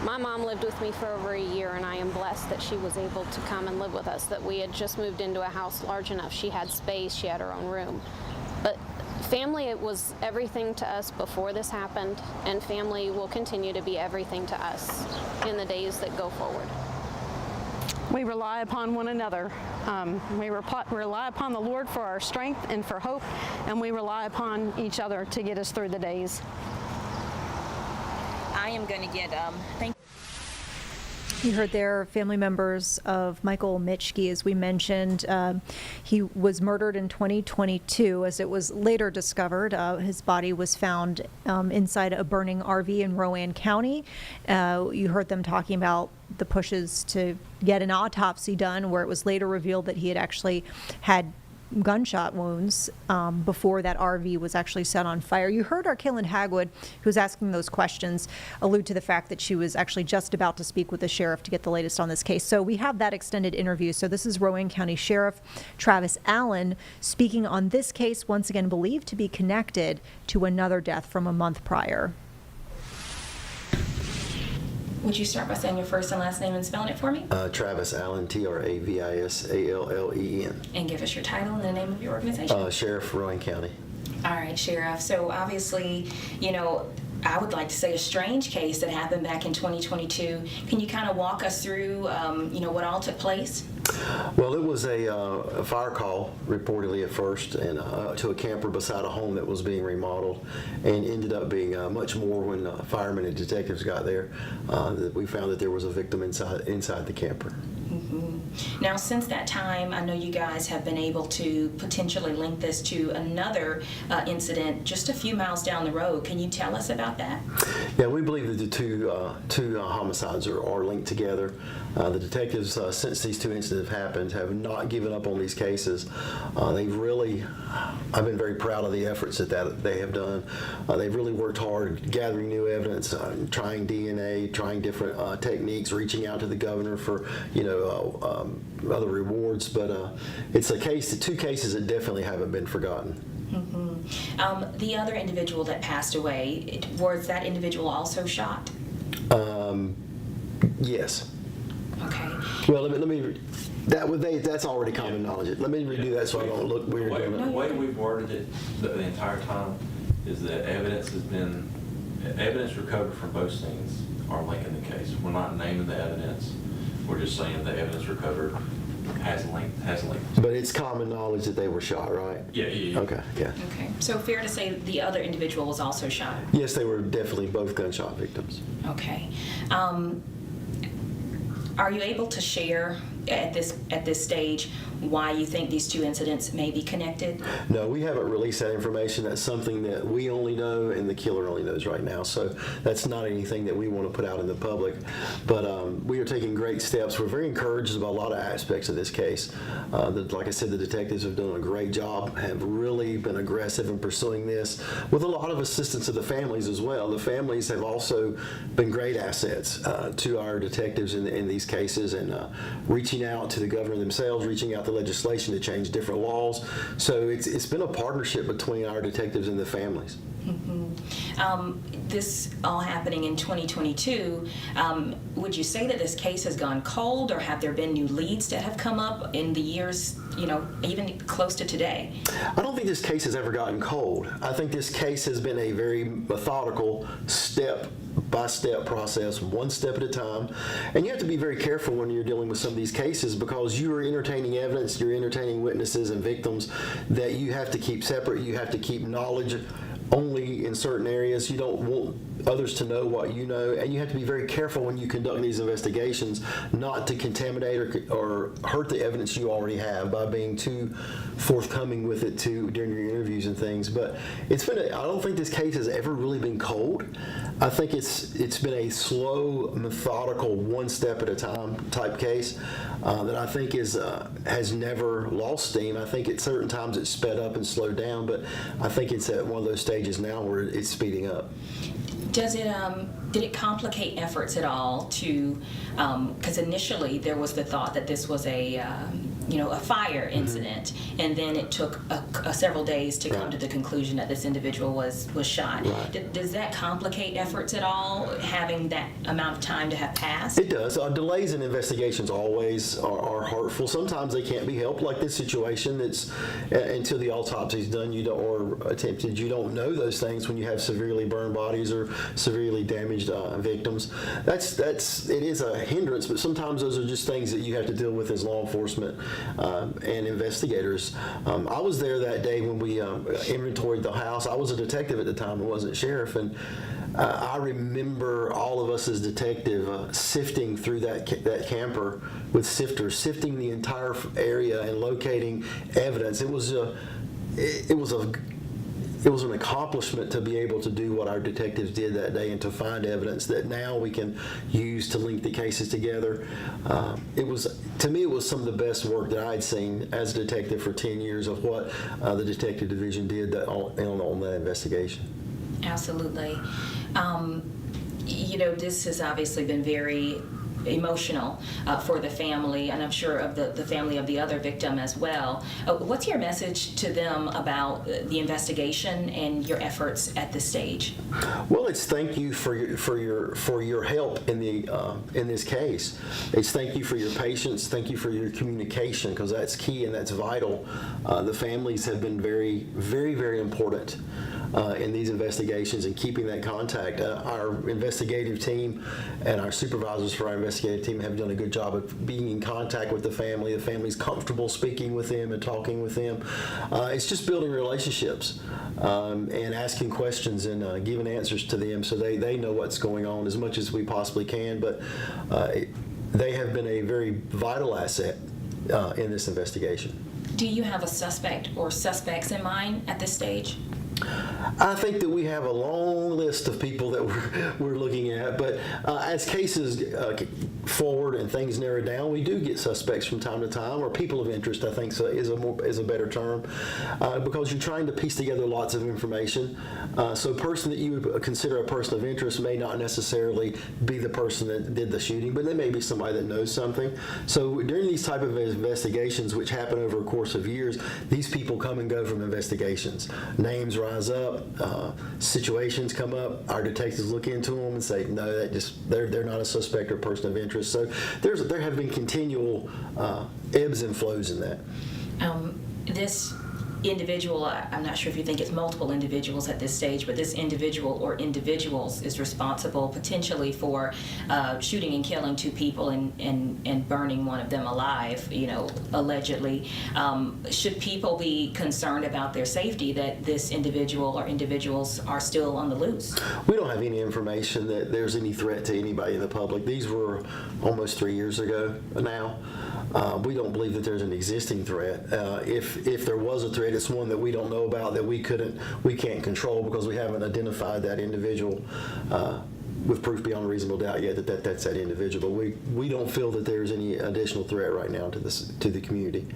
My mom lived with me for over a year, and I am blessed that she was able to come and live with us, that we had just moved into a house large enough. She had space, she had her own room. But Family was everything to us before this happened, and family will continue to be everything to us in the days that go forward. We rely upon one another. We rely upon the Lord for our strength and for hope, and we rely upon each other to get us through the days. I am going to get, thank You heard there family members of Michael Mitschke, as we mentioned. He was murdered in 2022. As it was later discovered, his body was found inside a burning RV in Rowan County. You heard them talking about the pushes to get an autopsy done, where it was later revealed that he had actually had gunshot wounds before that RV was actually set on fire. You heard Arkaylin Hagwood, who was asking those questions, allude to the fact that she was actually just about to speak with the sheriff to get the latest on this case. So we have that extended interview. So this is Rowan County Sheriff Travis Allen speaking on this case, once again believed to be connected to another death from a month prior. Would you start by saying your first and last name and spelling it for me? Travis Allen, Travisallen. And give us your title and the name of your organization. Sheriff, Rowan County. All right, Sheriff. So obviously, you know, I would like to say a strange case that happened back in 2022. Can you kind of walk us through, you know, what all took place? Well, it was a fire call, reportedly at first, and to a camper beside a home that was being remodeled, and ended up being much more when firemen and detectives got there. That we found that there was a victim inside the camper. Mm-hmm. Now, since that time, I know you guys have been able to potentially link this to another incident just a few miles down the road. Can you tell us about that? Yeah, we believe that the two homicides are linked together. The detectives, since these two incidents have happened, have not given up on these cases. I've been very proud of the efforts that they have done. They've really worked hard gathering new evidence, trying DNA, trying different techniques, reaching out to the governor for, you know, other rewards. But it's two cases that definitely haven't been forgotten. Mm-hmm. The other individual that passed away, was that individual also shot? Yes. Okay. Well, let me that's already common knowledge. Let me redo that so I don't look weird. The way we've worded it the entire time is that evidence recovered from both scenes are linking the case. We're not naming the evidence. We're just saying the evidence recovered has linked. But it's common knowledge that they were shot, right? Yeah. Okay, yeah. Okay. So fair to say the other individual was also shot? Yes, they were definitely both gunshot victims. Okay. Are you able to share at this stage why you think these two incidents may be connected? No, we haven't released that information. That's something that we only know and the killer only knows right now. So that's not anything that we want to put out in the public. But we are taking great steps. We're very encouraged about a lot of aspects of this case. Like I said, the detectives have done a great job, have really been aggressive in pursuing this with a lot of assistance of the families as well. The families have also been great assets to our detectives in these cases, and reaching out to the governor themselves, reaching out to legislation to change different laws. So it's been a partnership between our detectives and the families. Mm-hmm. This all happening in 2022, would you say that this case has gone cold, or have there been new leads that have come up in the years, you know, even close to today? I don't think this case has ever gotten cold. I think this case has been a very methodical, step-by-step process, one step at a time. And you have to be very careful when you're dealing with some of these cases, because you are entertaining evidence, you're entertaining witnesses and victims that you have to keep separate. You have to keep knowledge only in certain areas. You don't want others to know what you know, and you have to be very careful when you conduct these investigations not to contaminate or hurt the evidence you already have by being too forthcoming with it during your interviews and things. But I don't think this case has ever really been cold. I think it's been a slow, methodical, one step at a time type case that I think has never lost steam. I think at certain times it's sped up and slowed down, but I think it's at one of those stages now where it's speeding up. Did it complicate efforts at all to, because initially there was the thought that this was a a fire incident, and then it took several days to come to the conclusion that this individual was shot. Does that complicate efforts at all, having that amount of time to have passed? It does. Delays in investigations always are hurtful. Sometimes they can't be helped, like this situation. It's until the autopsy's done, or attempted, you don't know those things when you have severely burned bodies or severely damaged victims. It is a hindrance, but sometimes those are just things that you have to deal with as law enforcement and investigators. I was there that day when we inventoried the house. I was a detective at the time, I wasn't sheriff, and I remember all of us as detective sifting through that camper with sifters, sifting the entire area and locating evidence. It was an accomplishment to be able to do what our detectives did that day and to find evidence that now we can use to link the cases together. To me, it was some of the best work that I'd seen as a detective for 10 years of what the detective division did on that investigation. Absolutely. This has obviously been very emotional for the family, and I'm sure of the family of the other victim as well. What's your message to them about the investigation and your efforts at this stage? Well, it's thank you for your help in this case. It's thank you for your patience. Thank you for your communication, because that's key and that's vital. The families have been very, very, very important in these investigations and keeping that contact. Our investigative team and our supervisors for our investigative team have done a good job of being in contact with the family. The family's comfortable speaking with them and talking with them. It's just building relationships and asking questions and giving answers to them so they know what's going on as much as we possibly can. But they have been a very vital asset in this investigation. Do you have a suspect or suspects in mind at this stage? I think that we have a long list of people that we're looking at, but as cases forward and things narrow down, we do get suspects from time to time, or people of interest, I think is a better term, because you're trying to piece together lots of information. So a person that you would consider a person of interest may not necessarily be the person that did the shooting, but they may be somebody that knows something. So during these type of investigations, which happen over a course of years, these people come and go from investigations. Names rise up, situations come up, our detectives look into them and say, no, they're not a suspect or person of interest. So there have been continual ebbs and flows in that. This individual, I'm not sure if you think it's multiple individuals at this stage, but this individual or individuals is responsible potentially for shooting and killing two people and burning one of them alive, allegedly. Should people be concerned about their safety that this individual or individuals are still on the loose? We don't have any information that there's any threat to anybody in the public. These were almost 3 years ago now. We don't believe that there's an existing threat. If there was a threat, it's one that we don't know about, that we can't control because we haven't identified that individual with proof beyond a reasonable doubt yet that's that individual. But we don't feel that there's any additional threat right now to the community.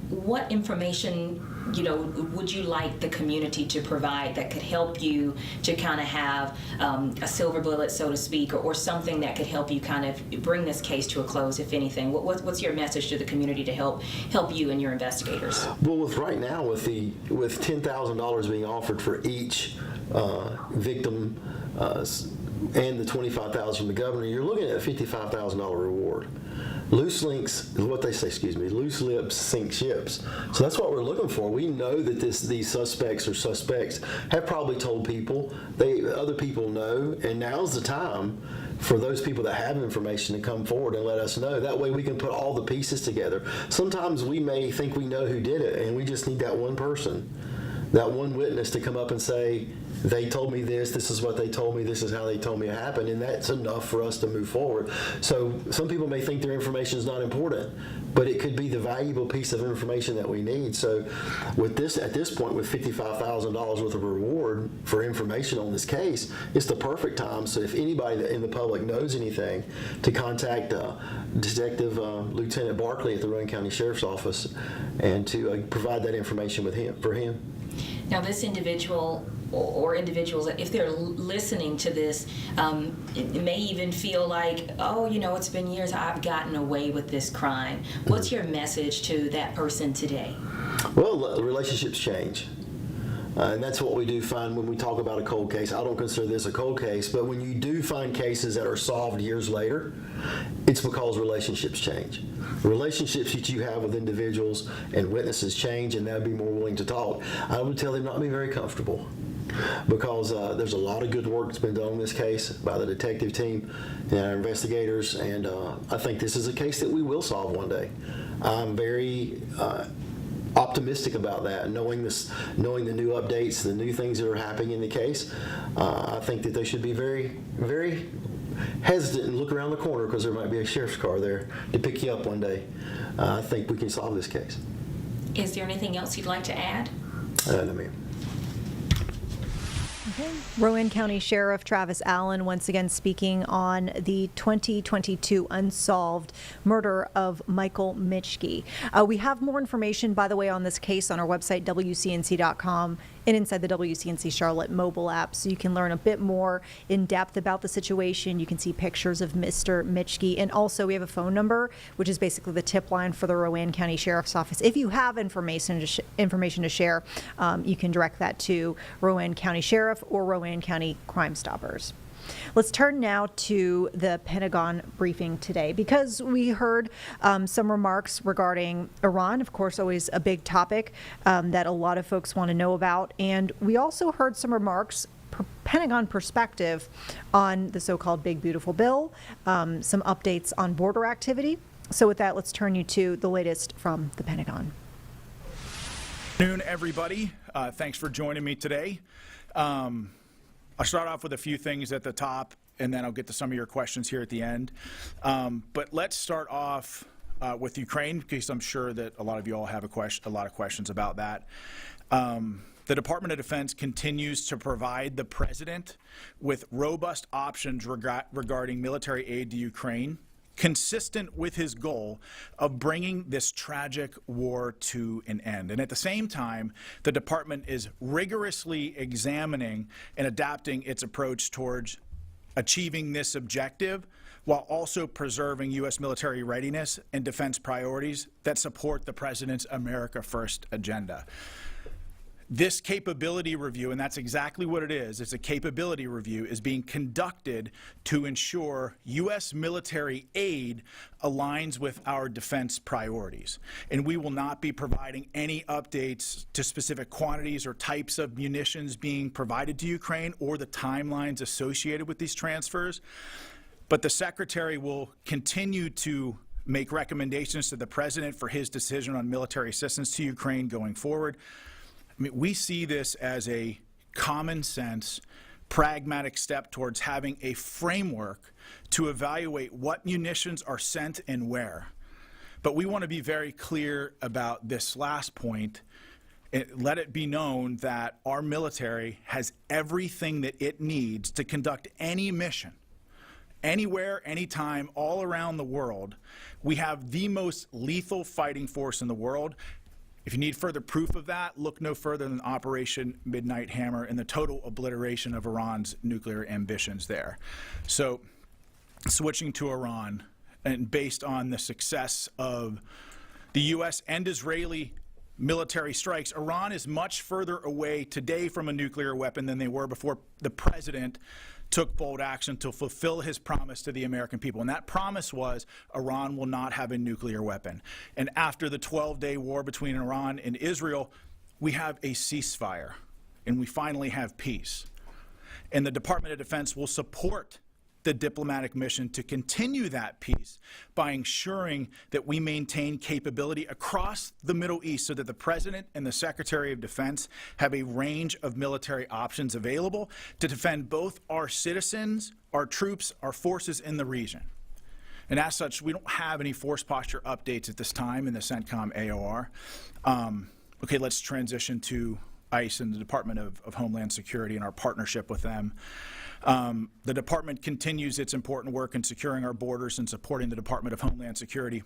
What information would you like the community to provide that could help you to kind of have a silver bullet, so to speak, or something that could help you kind of bring this case to a close, if anything? What's your message to the community to help you and your investigators? Well, with $10,000 being offered for each victim and the $25,000 from the governor, you're looking at a $55,000 reward. Loose lips sink ships. So that's what we're looking for. We know that these suspects have probably told people. Other people know, and now's the time for those people that have information to come forward and let us know. That way we can put all the pieces together. Sometimes we may think we know who did it, and we just need that one person, that one witness to come up and say, they told me this is what they told me, this is how they told me it happened, and that's enough for us to move forward. So some people may think their information is not important, but it could be the valuable piece of information that we need. So at this point, with $55,000 worth of reward for information on this case, it's the perfect time. So if anybody in the public knows anything, to contact Detective Lieutenant Barkley at the Rowan County Sheriff's Office and to provide that information for him. Now, this individual or individuals, if they're listening to this, it may even feel like, oh, you know, it's been years, I've gotten away with this crime. What's your message to that person today? Well, relationships change. And that's what we do find when we talk about a cold case. I don't consider this a cold case, but when you do find cases that are solved years later, it's because relationships change. Relationships that you have with individuals and witnesses change, and they'll be more willing to talk. I would tell them not to be very comfortable, because there's a lot of good work that's been done on this case by the detective team and our investigators, and I think this is a case that we will solve one day. I'm very optimistic about that, knowing the new updates, the new things that are happening in the case. I think that they should be very, very hesitant and look around the corner, because there might be a sheriff's car there to pick you up one day. I think we can solve this case. Is there anything else you'd like to add? No, ma'am. Rowan County Sheriff Travis Allen once again speaking on the 2022 unsolved murder of Michael Mischke. We have more information, by the way, on this case on our website, WCNC.com, and inside the WCNC Charlotte mobile app, so you can learn a bit more in depth about the situation. You can see pictures of Mr. Mischke, and also we have a phone number, which is basically the tip line for the Rowan County Sheriff's Office. If you have information to share, you can direct that to Rowan County Sheriff or Rowan County Crime Stoppers. Let's turn now to the Pentagon briefing today, because we heard some remarks regarding Iran, of course, always a big topic that a lot of folks want to know about. And we also heard some remarks, Pentagon perspective, on the so-called Big Beautiful Bill, some updates on border activity. So with that, let's turn you to the latest from the Pentagon. Good afternoon, everybody. Thanks for joining me today. I'll start off with a few things at the top, and then I'll get to some of your questions here at the end. But let's start off with Ukraine, because I'm sure that a lot of you all have a lot of questions about that. The Department of Defense continues to provide the President with robust options regarding military aid to Ukraine, consistent with his goal of bringing this tragic war to an end. And at the same time, the department is rigorously examining and adapting its approach towards achieving this objective, while also preserving U.S. military readiness and defense priorities that support the President's America First agenda. This capability review, and that's exactly what it is, it's a capability review, is being conducted to ensure U.S. military aid aligns with our defense priorities. And we will not be providing any updates to specific quantities or types of munitions being provided to Ukraine, or the timelines associated with these transfers. But the Secretary will continue to make recommendations to the President for his decision on military assistance to Ukraine going forward. I mean, we see this as a common sense, pragmatic step towards having a framework to evaluate what munitions are sent and where. But we want to be very clear about this last point. Let it be known that our military has everything that it needs to conduct any mission, anywhere, anytime, all around the world. We have the most lethal fighting force in the world. If you need further proof of that, look no further than Operation Midnight Hammer and the total obliteration of Iran's nuclear ambitions there. So, switching to Iran, and based on the success of the U.S. and Israeli military strikes, Iran is much further away today from a nuclear weapon than they were before the President took bold action to fulfill his promise to the American people. And that promise was Iran will not have a nuclear weapon. And after the 12-day war between Iran and Israel, we have a ceasefire, and we finally have peace. And the Department of Defense will support the diplomatic mission to continue that peace by ensuring that we maintain capability across the Middle East, so that the President and the Secretary of Defense have a range of military options available to defend both our citizens, our troops, our forces in the region. And as such, we don't have any force posture updates at this time in the CENTCOM AOR. Okay, let's transition to ICE and the Department of Homeland Security and our partnership with them. The department continues its important work in securing our borders and supporting the Department of Homeland Security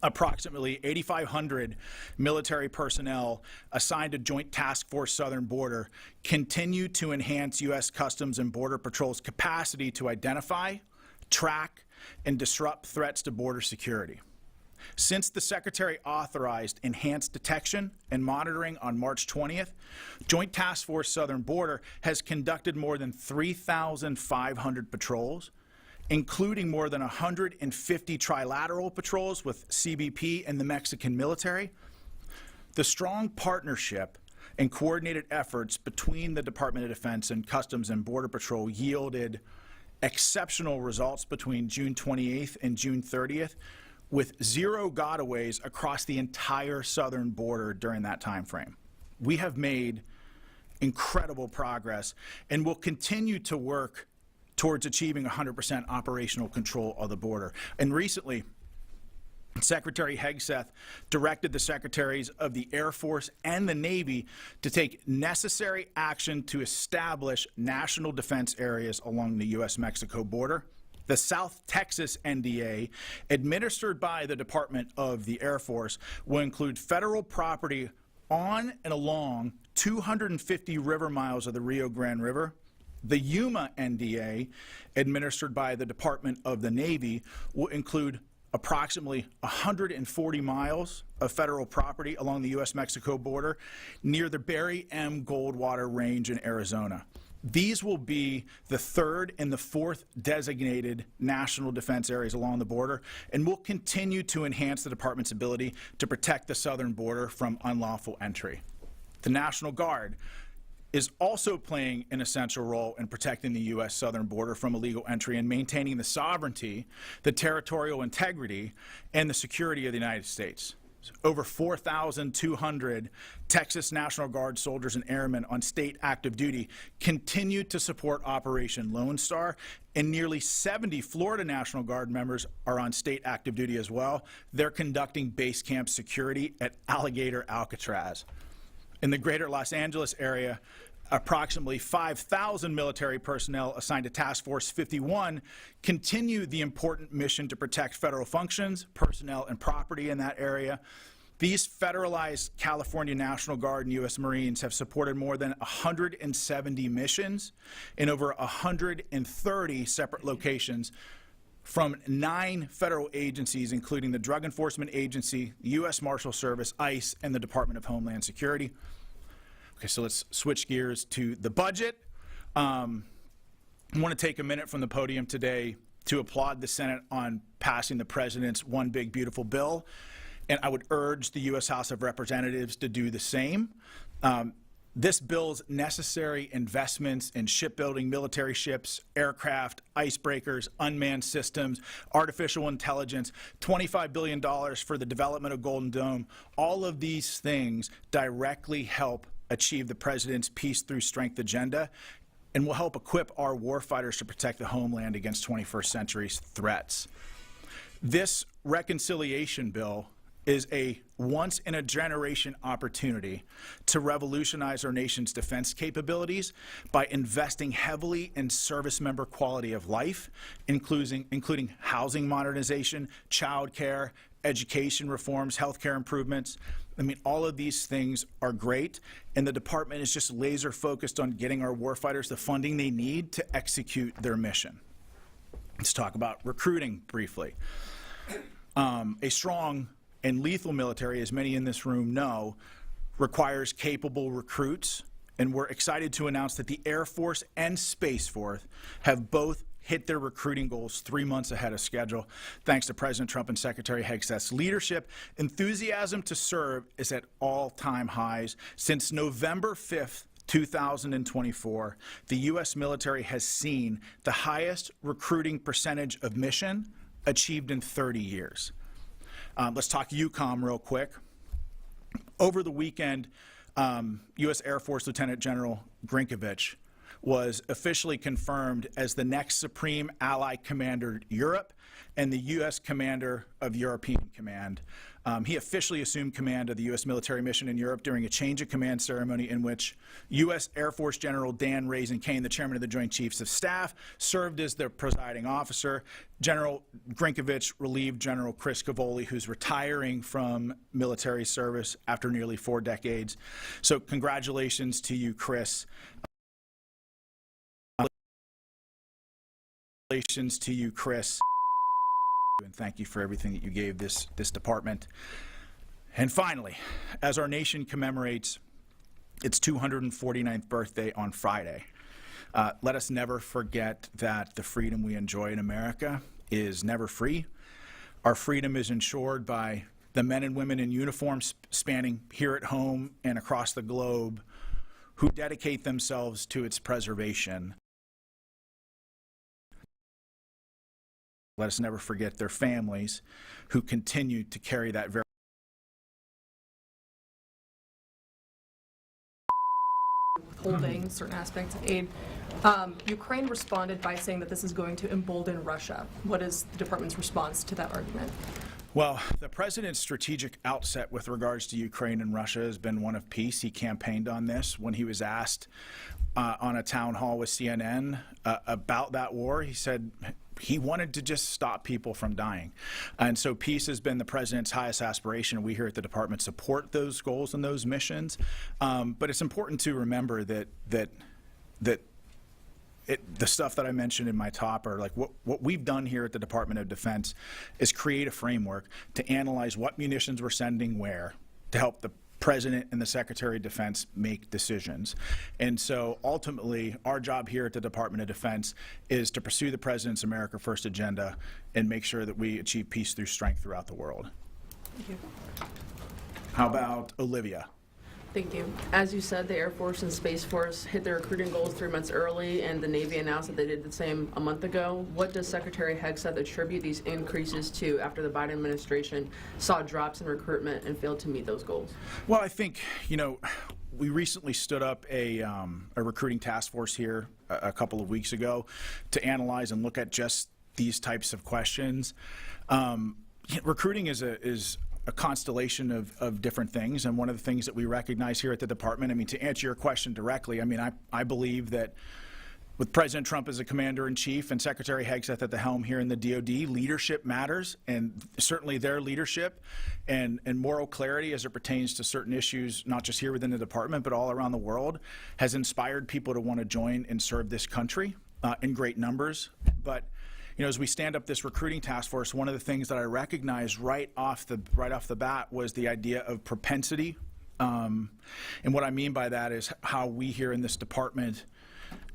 approximately 8,500 military personnel assigned to Joint Task Force Southern Border continue to enhance U.S. Customs and Border Patrol's capacity to identify, track, and disrupt threats to border security. Since the Secretary authorized enhanced detection and monitoring on March 20th, Joint Task Force Southern Border has conducted more than 3,500 patrols, including more than 150 trilateral patrols with CBP and the Mexican military. The strong partnership and coordinated efforts between the Department of Defense and Customs and Border Patrol yielded exceptional results between June 28th and June 30th, with 0 gotaways across the entire southern border during that time frame. We have made incredible progress and will continue to work towards achieving 100% operational control of the border. And recently, Secretary Hegseth directed the Secretaries of the Air Force and the Navy to take necessary action to establish national defense areas along the U.S.-Mexico border. The South Texas NDA, administered by the Department of the Air Force, will include federal property on and along 250 river miles of the Rio Grande River. The Yuma NDA, administered by the Department of the Navy, will include approximately 140 miles of federal property along the U.S.-Mexico border near the Barry M. Goldwater Range in Arizona. These will be the 3rd and the 4th designated national defense areas along the border, and will continue to enhance the department's ability to protect the southern border from unlawful entry. The National Guard is also playing an essential role in protecting the U.S. southern border from illegal entry and maintaining the sovereignty, the territorial integrity, and the security of the United States. Over 4,200 Texas National Guard soldiers and airmen on state active duty continue to support Operation Lone Star, and nearly 70 Florida National Guard members are on state active duty as well. They're conducting base camp security at Alligator Alcatraz. In the greater Los Angeles area, approximately 5,000 military personnel assigned to Task Force 51 continue the important mission to protect federal functions, personnel, and property in that area. These federalized California National Guard and U.S. Marines have supported more than 170 missions in over 130 separate locations from 9 federal agencies, including the Drug Enforcement Agency, the U.S. Marshal Service, ICE, and the Department of Homeland Security. Okay, so let's switch gears to the budget. I want to take a minute from the podium today to applaud the Senate on passing the President's One Big Beautiful Bill, and I would urge the U.S. House of Representatives to do the same. This bill's necessary investments in shipbuilding, military ships, aircraft, icebreakers, unmanned systems, artificial intelligence, $25 billion for the development of Golden Dome, all of these things directly help achieve the President's Peace Through Strength agenda and will help equip our warfighters to protect the homeland against 21st century threats. This reconciliation bill is a once-in-a-generation opportunity to revolutionize our nation's defense capabilities by investing heavily in service member quality of life, including housing modernization, child care, education reforms, healthcare improvements. I mean, all of these things are great, and the department is just laser focused on getting our warfighters the funding they need to execute their mission. Let's talk about recruiting briefly. A strong and lethal military, as many in this room know, requires capable recruits, and we're excited to announce that the Air Force and Space Force have both hit their recruiting goals 3 months ahead of schedule, thanks to President Trump and Secretary Hegseth's leadership. Enthusiasm to serve is at all-time highs. Since November 5th, 2024, the U.S. military has seen the highest recruiting percentage of mission achieved in 30 years. Let's talk EUCOM real quick. Over the weekend, U.S. Air Force Lieutenant General Grinkovich was officially confirmed as the next Supreme Allied Commander Europe and the U.S. Commander of European Command. He officially assumed command of the U.S. military mission in Europe during a change of command ceremony in which U.S. Air Force General Dan Raisin Kane, the chairman of the Joint Chiefs of Staff, served as the presiding officer. General Grinkovich relieved General Chris Cavoli, who's retiring from military service after nearly 4 decades. So congratulations to you, Chris. Congratulations to you, Chris. And thank you for everything that you gave this department. And finally, as our nation commemorates its 249th birthday on Friday, let us never forget that the freedom we enjoy in America is never free. Our freedom is ensured by the men and women in uniform spanning here at home and across the globe who dedicate themselves to its preservation. Let us never forget their families who continue to carry that very withholding certain aspects of aid. Ukraine responded by saying that this is going to embolden Russia. What is the department's response to that argument? Well, the president's strategic outset with regards to Ukraine and Russia has been one of peace. He campaigned on this when he was asked on a town hall with CNN about that war. He said he wanted to just stop people from dying. And so peace has been the president's highest aspiration. We here at the department support those goals and those missions. But it's important to remember that the stuff that I mentioned in my top, or like what we've done here at the Department of Defense, is create a framework to analyze what munitions we're sending where to help the President and the Secretary of Defense make decisions. And so ultimately, our job here at the Department of Defense is to pursue the President's America First agenda and make sure that we achieve peace through strength throughout the world. Thank you. How about Olivia? Thank you. As you said, the Air Force and Space Force hit their recruiting goals 3 months early, and the Navy announced that they did the same a month ago. What does Secretary Hegseth attribute these increases to after the Biden administration saw drops in recruitment and failed to meet those goals? Well, I think, we recently stood up a recruiting task force here a couple of weeks ago to analyze and look at just these types of questions. Recruiting is a constellation of different things, and one of the things that we recognize here at the department, to answer your question directly, I believe that with President Trump as a commander-in-chief and Secretary Hegseth at the helm here in the DoD, leadership matters, and certainly their leadership and moral clarity as it pertains to certain issues, not just here within the department, but all around the world, has inspired people to want to join and serve this country in great numbers. But as we stand up this recruiting task force, one of the things that I recognized right off the bat was the idea of propensity. And what I mean by that is how we here in this department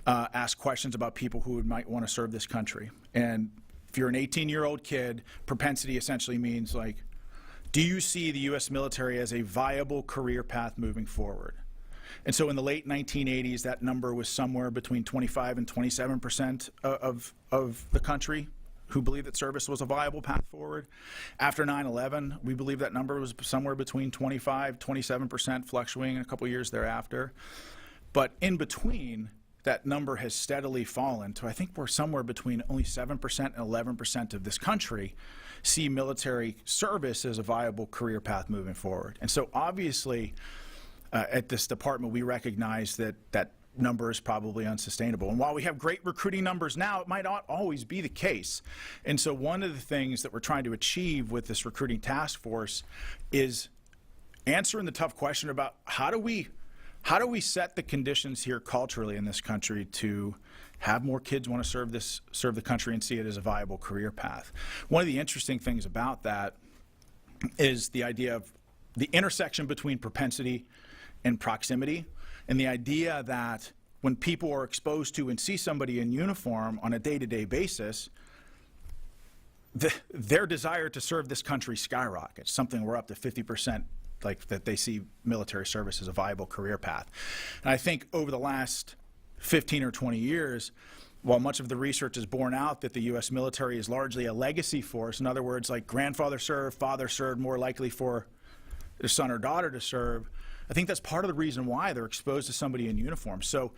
ask questions about people who might want to serve this country. And if you're an 18-year-old kid, propensity essentially means do you see the U.S. military as a viable career path moving forward? And so in the late 1980s, that number was somewhere between 25 and 27% of the country who believed that service was a viable path forward. After 9/11, we believe that number was somewhere between 25, 27%, fluctuating a couple years thereafter. But in between, that number has steadily fallen to, I think we're somewhere between only 7% and 11% of this country see military service as a viable career path moving forward. And so obviously, at this department, we recognize that that number is probably unsustainable. And while we have great recruiting numbers now, it might not always be the case. And so one of the things that we're trying to achieve with this recruiting task force is answering the tough question about how do we set the conditions here culturally in this country to have more kids want to serve the country and see it as a viable career path. One of the interesting things about that is the idea of the intersection between propensity and proximity, and the idea that when people are exposed to and see somebody in uniform on a day-to-day basis, their desire to serve this country skyrockets, something we're up to 50%, that they see military service as a viable career path. And I think over the last 15 or 20 years, while much of the research has borne out that the U.S. military is largely a legacy force, in other words, grandfather served, father served, more likely for their son or daughter to serve, I think that's part of the reason why they're exposed to somebody in uniform. So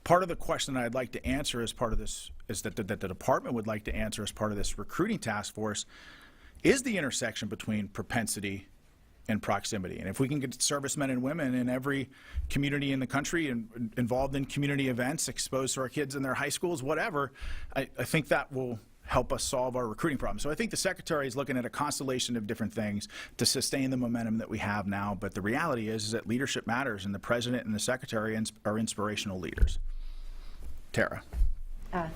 part of the question that I'd like to answer as part of this, is that the department would like to answer as part of this recruiting task force, is the intersection between propensity and proximity. And if we can get servicemen and women in every community in the country and involved in community events, exposed to our kids in their high schools, whatever, I think that will help us solve our recruiting problem. So I think the Secretary is looking at a constellation of different things to sustain the momentum that we have now. But the reality is that leadership matters, and the President and the Secretary are inspirational leaders. Tara.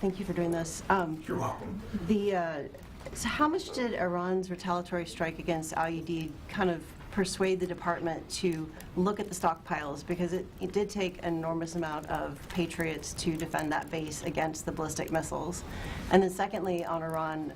Thank you for doing this. You're welcome. So how much did Iran's retaliatory strike against IED kind of persuade the department to look at the stockpiles? Because it did take an enormous amount of patriots to defend that base against the ballistic missiles. And then secondly, on Iran,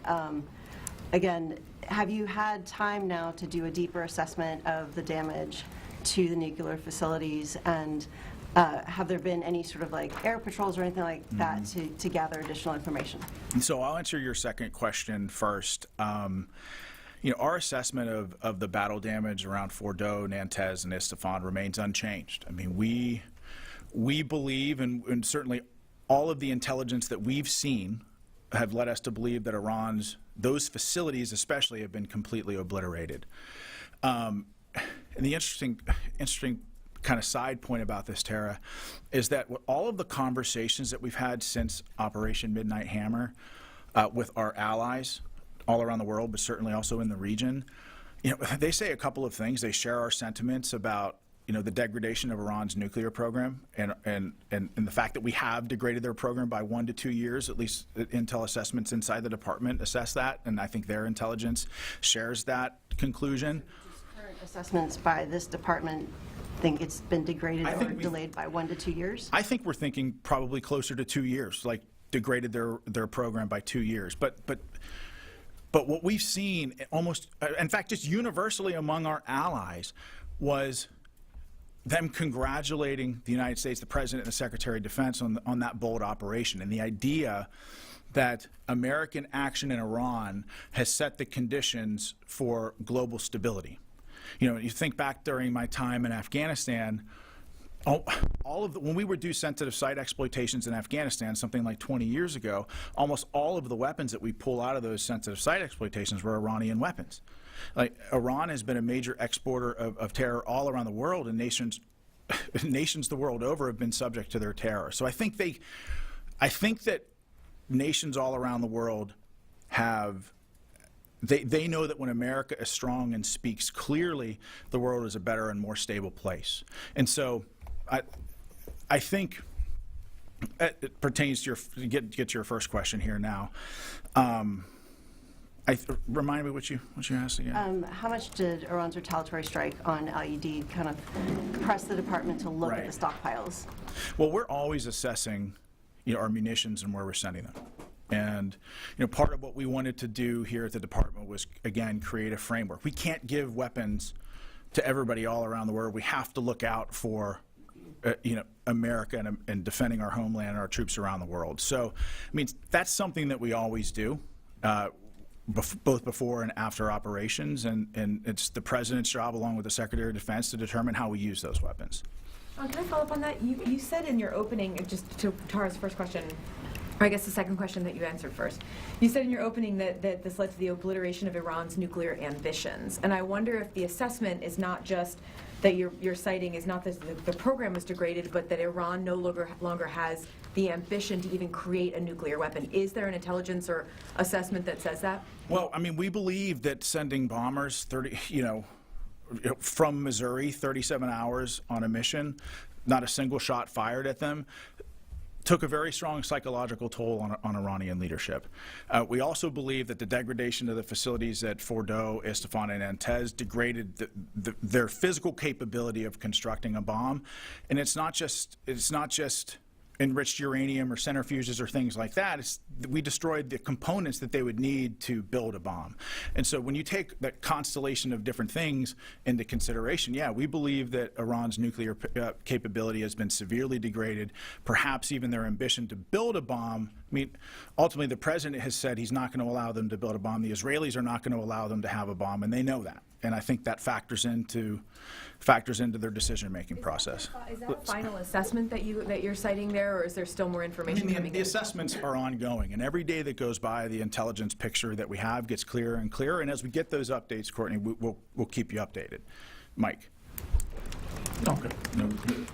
again, have you had time now to do a deeper assessment of the damage to the nuclear facilities? And have there been any sort of like air patrols or anything like that to gather additional information? So I'll answer your second question first. Our assessment of the battle damage around Fordo, Nantes, and Isfahan remains unchanged. I mean, we believe, and certainly all of the intelligence that we've seen have led us to believe that those facilities especially have been completely obliterated. And the interesting kind of side point about this, Tara, is that all of the conversations that we've had since Operation Midnight Hammer with our allies all around the world, but certainly also in the region, they say a couple of things. They share our sentiments about the degradation of Iran's nuclear program and the fact that we have degraded their program by 1 to 2 years. At least intel assessments inside the department assess that, and I think their intelligence shares that conclusion. Current assessments by this department think it's been degraded or delayed by 1 to 2 years? I think we're thinking probably closer to 2 years, like degraded their program by 2 years. But what we've seen almost, in fact, just universally among our allies, was them congratulating the United States, the President and the Secretary of Defense on that bold operation, and the idea that American action in Iran has set the conditions for global stability. You think back during my time in Afghanistan, when we would do sensitive site exploitations in Afghanistan, something like 20 years ago, almost all of the weapons that we pull out of those sensitive site exploitations were Iranian weapons. Like, Iran has been a major exporter of terror all around the world, and nations the world over have been subject to their terror. So I think that nations all around the world they know that when America is strong and speaks clearly, the world is a better and more stable place. And so I think it pertains to get to your first question here now. Remind me what you asked again. How much did Iran's retaliatory strike on IED kind of press the department to look at the stockpiles? Well, we're always assessing our munitions and where we're sending them. And part of what we wanted to do here at the department was, again, create a framework. We can't give weapons to everybody all around the world. We have to look out for America and defending our homeland and our troops around the world. So, I mean, that's something that we always do, both before and after operations, and it's the President's job, along with the Secretary of Defense, to determine how we use those weapons. Can I follow up on that? You said in your opening, just to Tara's first question, or I guess the second question that you answered first, you said in your opening that this led to the obliteration of Iran's nuclear ambitions. And I wonder if the assessment is not just that you're citing is not that the program was degraded, but that Iran no longer has the ambition to even create a nuclear weapon. Is there an intelligence or assessment that says that? Well, I mean, we believe that sending bombers from Missouri, 37 hours on a mission, not a single shot fired at them, took a very strong psychological toll on Iranian leadership. We also believe that the degradation of the facilities at Fordo, Isfahan, and Nantes degraded their physical capability of constructing a bomb. And it's not just enriched uranium or centrifuges or things like that. We destroyed the components that they would need to build a bomb. And so when you take that constellation of different things into consideration, yeah, we believe that Iran's nuclear capability has been severely degraded, perhaps even their ambition to build a bomb. I mean, ultimately, the President has said he's not going to allow them to build a bomb. The Israelis are not going to allow them to have a bomb, and they know that. and I think that factors into their decision-making process. Is that a final assessment that you're citing there, or is there still more information coming in? The assessments are ongoing, and every day that goes by, the intelligence picture that we have gets clearer and clearer, and as we get those updates, Courtney, we'll keep you updated. Mike? Okay. No.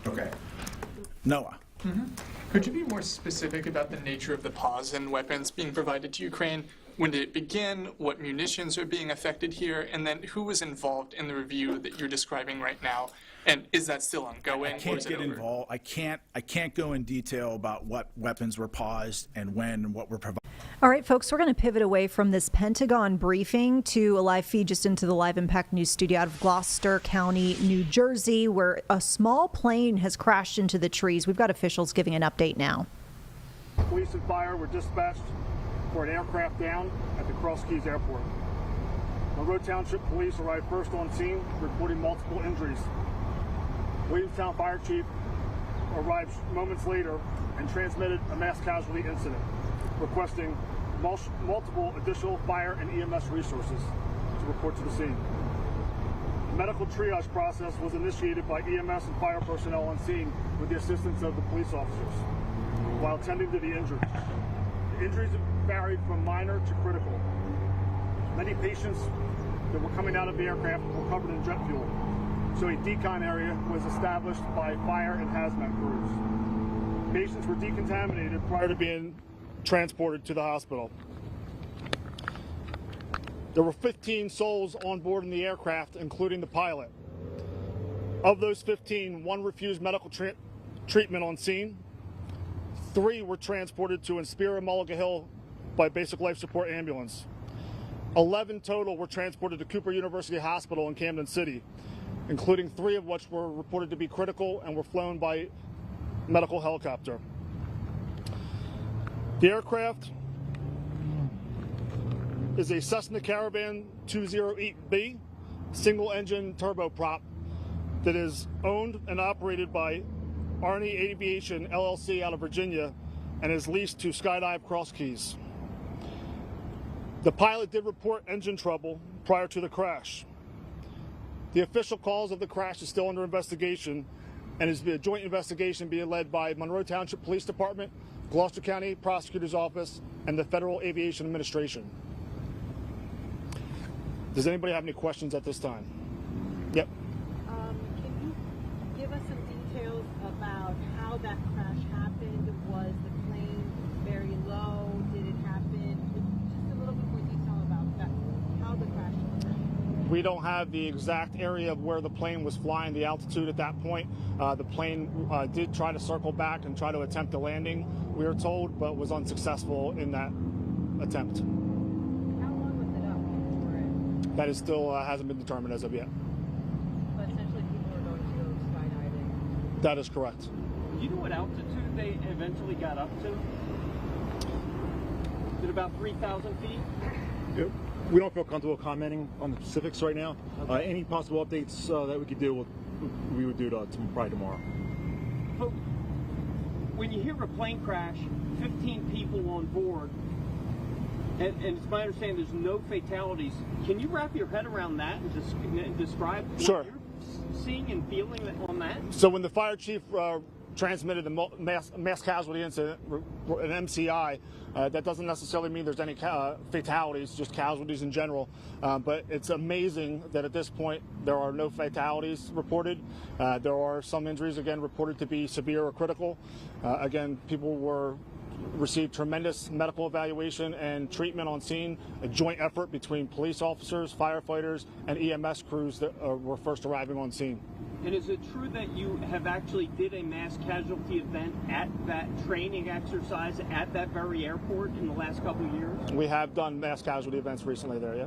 Okay. Noah? Could you be more specific about the nature of the pause in weapons being provided to Ukraine? When did it begin? What munitions are being affected here? And then who was involved in the review that you're describing right now? And is that still ongoing? I can't get involved. I can't go in detail about what weapons were paused and when and what were provided. All right, folks, we're going to pivot away from this Pentagon briefing to a live feed just into the Live Impact News studio out of Gloucester County, New Jersey, where a small plane has crashed into the trees. We've got officials giving an update now. Police and fire were dispatched for an aircraft down at the Cross Keys Airport. Monroe Township Police arrived first on scene, reporting multiple injuries. Williamstown Fire Chief arrived moments later and transmitted a mass casualty incident, requesting multiple additional fire and EMS resources to report to the scene. The medical triage process was initiated by EMS and fire personnel on scene with the assistance of the police officers while tending to the injured. The injuries varied from minor to critical. Many patients that were coming out of the aircraft were covered in jet fuel, so a decon area was established by fire and hazmat crews. Patients were decontaminated prior to being transported to the hospital. There were 15 souls on board in the aircraft, including the pilot. Of those 15, one refused medical treatment on scene. 3 were transported to Inspira Mulliga Hill by Basic Life Support Ambulance. 11 total were transported to Cooper University Hospital in Camden City, including 3 of which were reported to be critical and were flown by medical helicopter. The aircraft is a Cessna Caravan 208B single-engine turboprop that is owned and operated by Arnie Aviation LLC out of Virginia and is leased to Skydive Cross Keys. The pilot did report engine trouble prior to the crash. The official cause of the crash is still under investigation and is a joint investigation being led by Monroe Township Police Department, Gloucester County Prosecutor's Office, and the Federal Aviation Administration. Does anybody have any questions at this time? Yep. Can you give us some details about how that crash happened? Was the plane very low? Did it happen? Just a little bit more detail about that, how the crash occurred. We don't have the exact area of where the plane was flying, the altitude at that point. The plane did try to circle back and try to attempt a landing, we were told, but was unsuccessful in that attempt. How long was it up for it? That is still hasn't been determined as of yet. But essentially people were going to go skydiving. That is correct. Do you know what altitude they eventually got up to? Is it about 3,000 feet? Yep. We don't feel comfortable commenting on the specifics right now. Okay. Any possible updates that we could do, we would do probably tomorrow. So, when you hear a plane crash, 15 people on board, and it's my understanding there's no fatalities, can you wrap your head around that and describe what Sure. you're seeing and feeling on that? So when the fire chief transmitted the mass casualty incident, an MCI, that doesn't necessarily mean there's any fatalities, just casualties in general. But it's amazing that at this point there are no fatalities reported. There are some injuries, again, reported to be severe or critical. Again, people received tremendous medical evaluation and treatment on scene, a joint effort between police officers, firefighters, and EMS crews that were first arriving on scene. And is it true that you have actually did a mass casualty event at that training exercise at that very airport in the last couple of years? We have done mass casualty events recently there, yeah.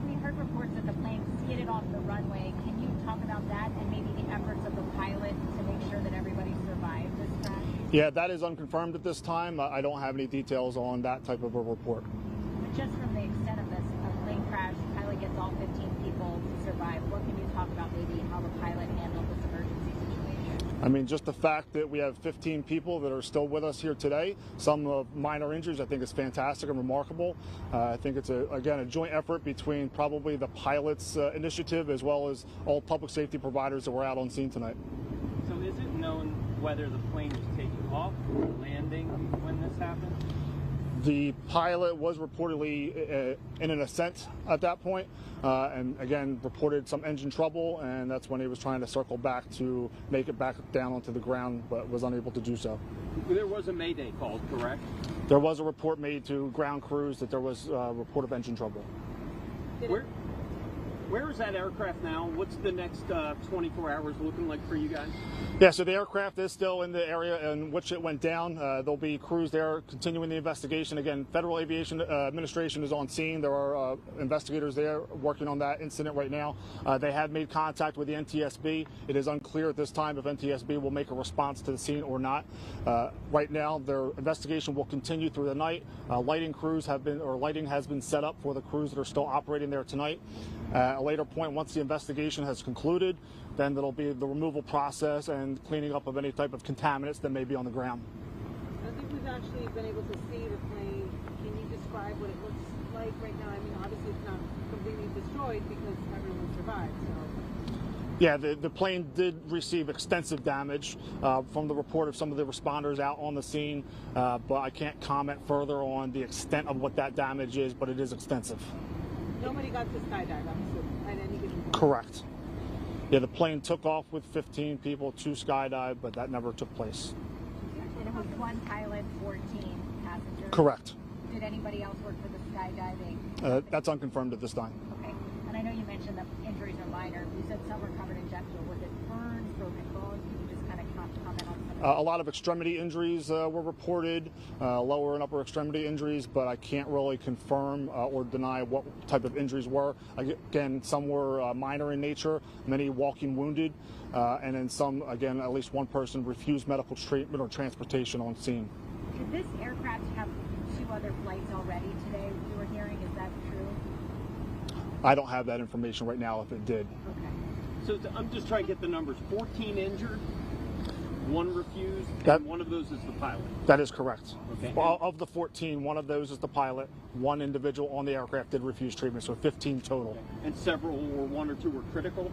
We heard reports that the plane skidded off the runway. Can you talk about that and maybe the efforts of the pilot to make sure that everybody survived this crash? Yeah, that is unconfirmed at this time. I don't have any details on that type of a report. But just from the extent of this, a plane crash, the pilot gets all 15 people to survive. What can you talk about maybe how the pilot handled this emergency situation? I mean, just the fact that we have 15 people that are still with us here today, some of minor injuries, I think is fantastic and remarkable. I think it's, again, a joint effort between probably the pilot's initiative as well as all public safety providers that were out on scene tonight. So is it known whether the plane was taking off or landing when this happened? The pilot was reportedly in an ascent at that point, and again reported some engine trouble, and that's when he was trying to circle back to make it back down onto the ground, but was unable to do so. There was a mayday called, correct? There was a report made to ground crews that there was a report of engine trouble. Where is that aircraft now? What's the next 24 hours looking like for you guys? Yeah, so the aircraft is still in the area in which it went down. There'll be crews there continuing the investigation. Again, Federal Aviation Administration is on scene. There are investigators there working on that incident right now. They have made contact with the NTSB. It is unclear at this time if NTSB will make a response to the scene or not. Right now, their investigation will continue through the night. Lighting has been set up for the crews that are still operating there tonight. At a later point, once the investigation has concluded, then there'll be the removal process and cleaning up of any type of contaminants that may be on the ground. I think we've actually been able to see the plane. Can you describe what it looks like right now? I mean, obviously it's not completely destroyed because everyone survived, so. Yeah, the plane did receive extensive damage from the report of some of the responders out on the scene, but I can't comment further on the extent of what that damage is, but it is extensive. Nobody got to skydive, I'm assuming, at any given point. Correct. Yeah, the plane took off with 15 people to skydive, but that never took place. And it was one pilot, 14 passengers? Correct. Did anybody else work for the skydiving? That's unconfirmed at this time. Okay. And I know you mentioned that injuries are minor. You said some were covered in jet fuel. Was it burns, broken bones? Can you just kind of comment on some of A lot of extremity injuries were reported, lower and upper extremity injuries, but I can't really confirm or deny what type of injuries were. Again, some were minor in nature, many walking wounded, and then some, again, at least one person refused medical treatment or transportation on scene. Did this aircraft have 2 other flights already today? We were hearing, is that true? I don't have that information right now if it did. Okay. So I'm just trying to get the numbers. 14 injured, 1 refused, That- and one of those is the pilot. That is correct. Okay. Well, of the 14, one of those is the pilot. 1 individual on the aircraft did refuse treatment, so 15 total. And several, or 1 or 2 were critical?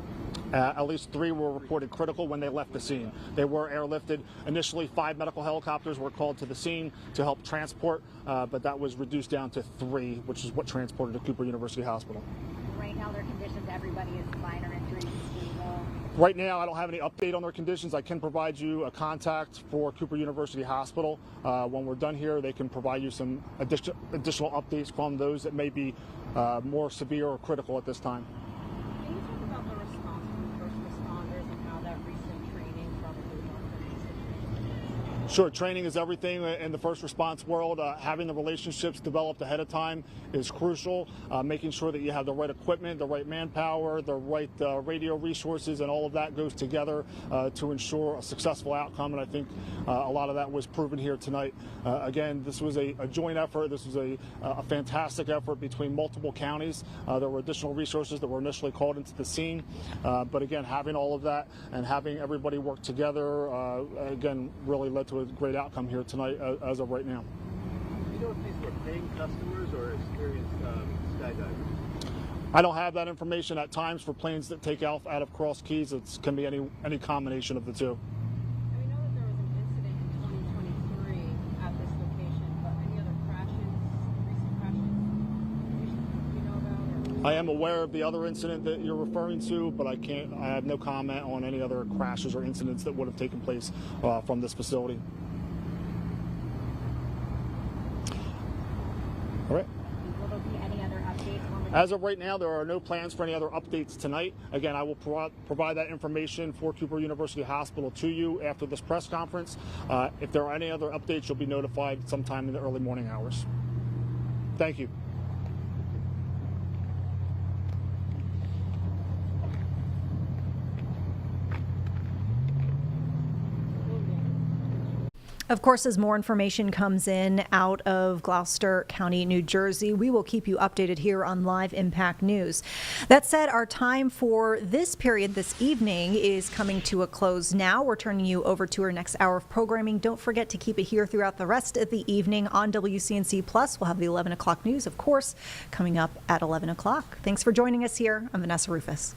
At least 3 were reported critical when they left the scene. They were airlifted. Initially, 5 medical helicopters were called to the scene to help transport, but that was reduced down to 3, which is what transported to Cooper University Hospital. Right now, their conditions, everybody is minor injuries. Right now, I don't have any update on their conditions. I can provide you a contact for Cooper University Hospital. When we're done here, they can provide you some additional updates from those that may be more severe or critical at this time. Can you talk about the response from first responders and how that recent training probably worked in these situations? Sure, training is everything in the first response world. Having the relationships developed ahead of time is crucial. Making sure that you have the right equipment, the right manpower, the right radio resources, and all of that goes together to ensure a successful outcome. And I think a lot of that was proven here tonight. Again, this was a joint effort. This was a fantastic effort between multiple counties. There were additional resources that were initially called into the scene. But again, having all of that and having everybody work together, again, really led to a great outcome here tonight as of right now. Do you know if these were paying customers or experienced skydivers? I don't have that information. At times, for planes that take off out of Cross Keys, it can be any combination of the two. We know that there was an incident in 2023 at this location, but any other crashes, recent crashes you know about? I am aware of the other incident that you're referring to, but I have no comment on any other crashes or incidents that would have taken place from this facility. All right. Will there be any other updates? As of right now, there are no plans for any other updates tonight. Again, I will provide that information for Cooper University Hospital to you after this press conference. If there are any other updates, you'll be notified sometime in the early morning hours. Thank you. Of course, as more information comes in out of Gloucester County, New Jersey, we will keep you updated here on Live Impact News. That said, our time for this period this evening is coming to a close now. We're turning you over to our next hour of programming. Don't forget to keep it here throughout the rest of the evening on WCNC Plus. We'll have the 11 o'clock news, of course, coming up at 11 o'clock. Thanks for joining us here. I'm Vanessa Rufus.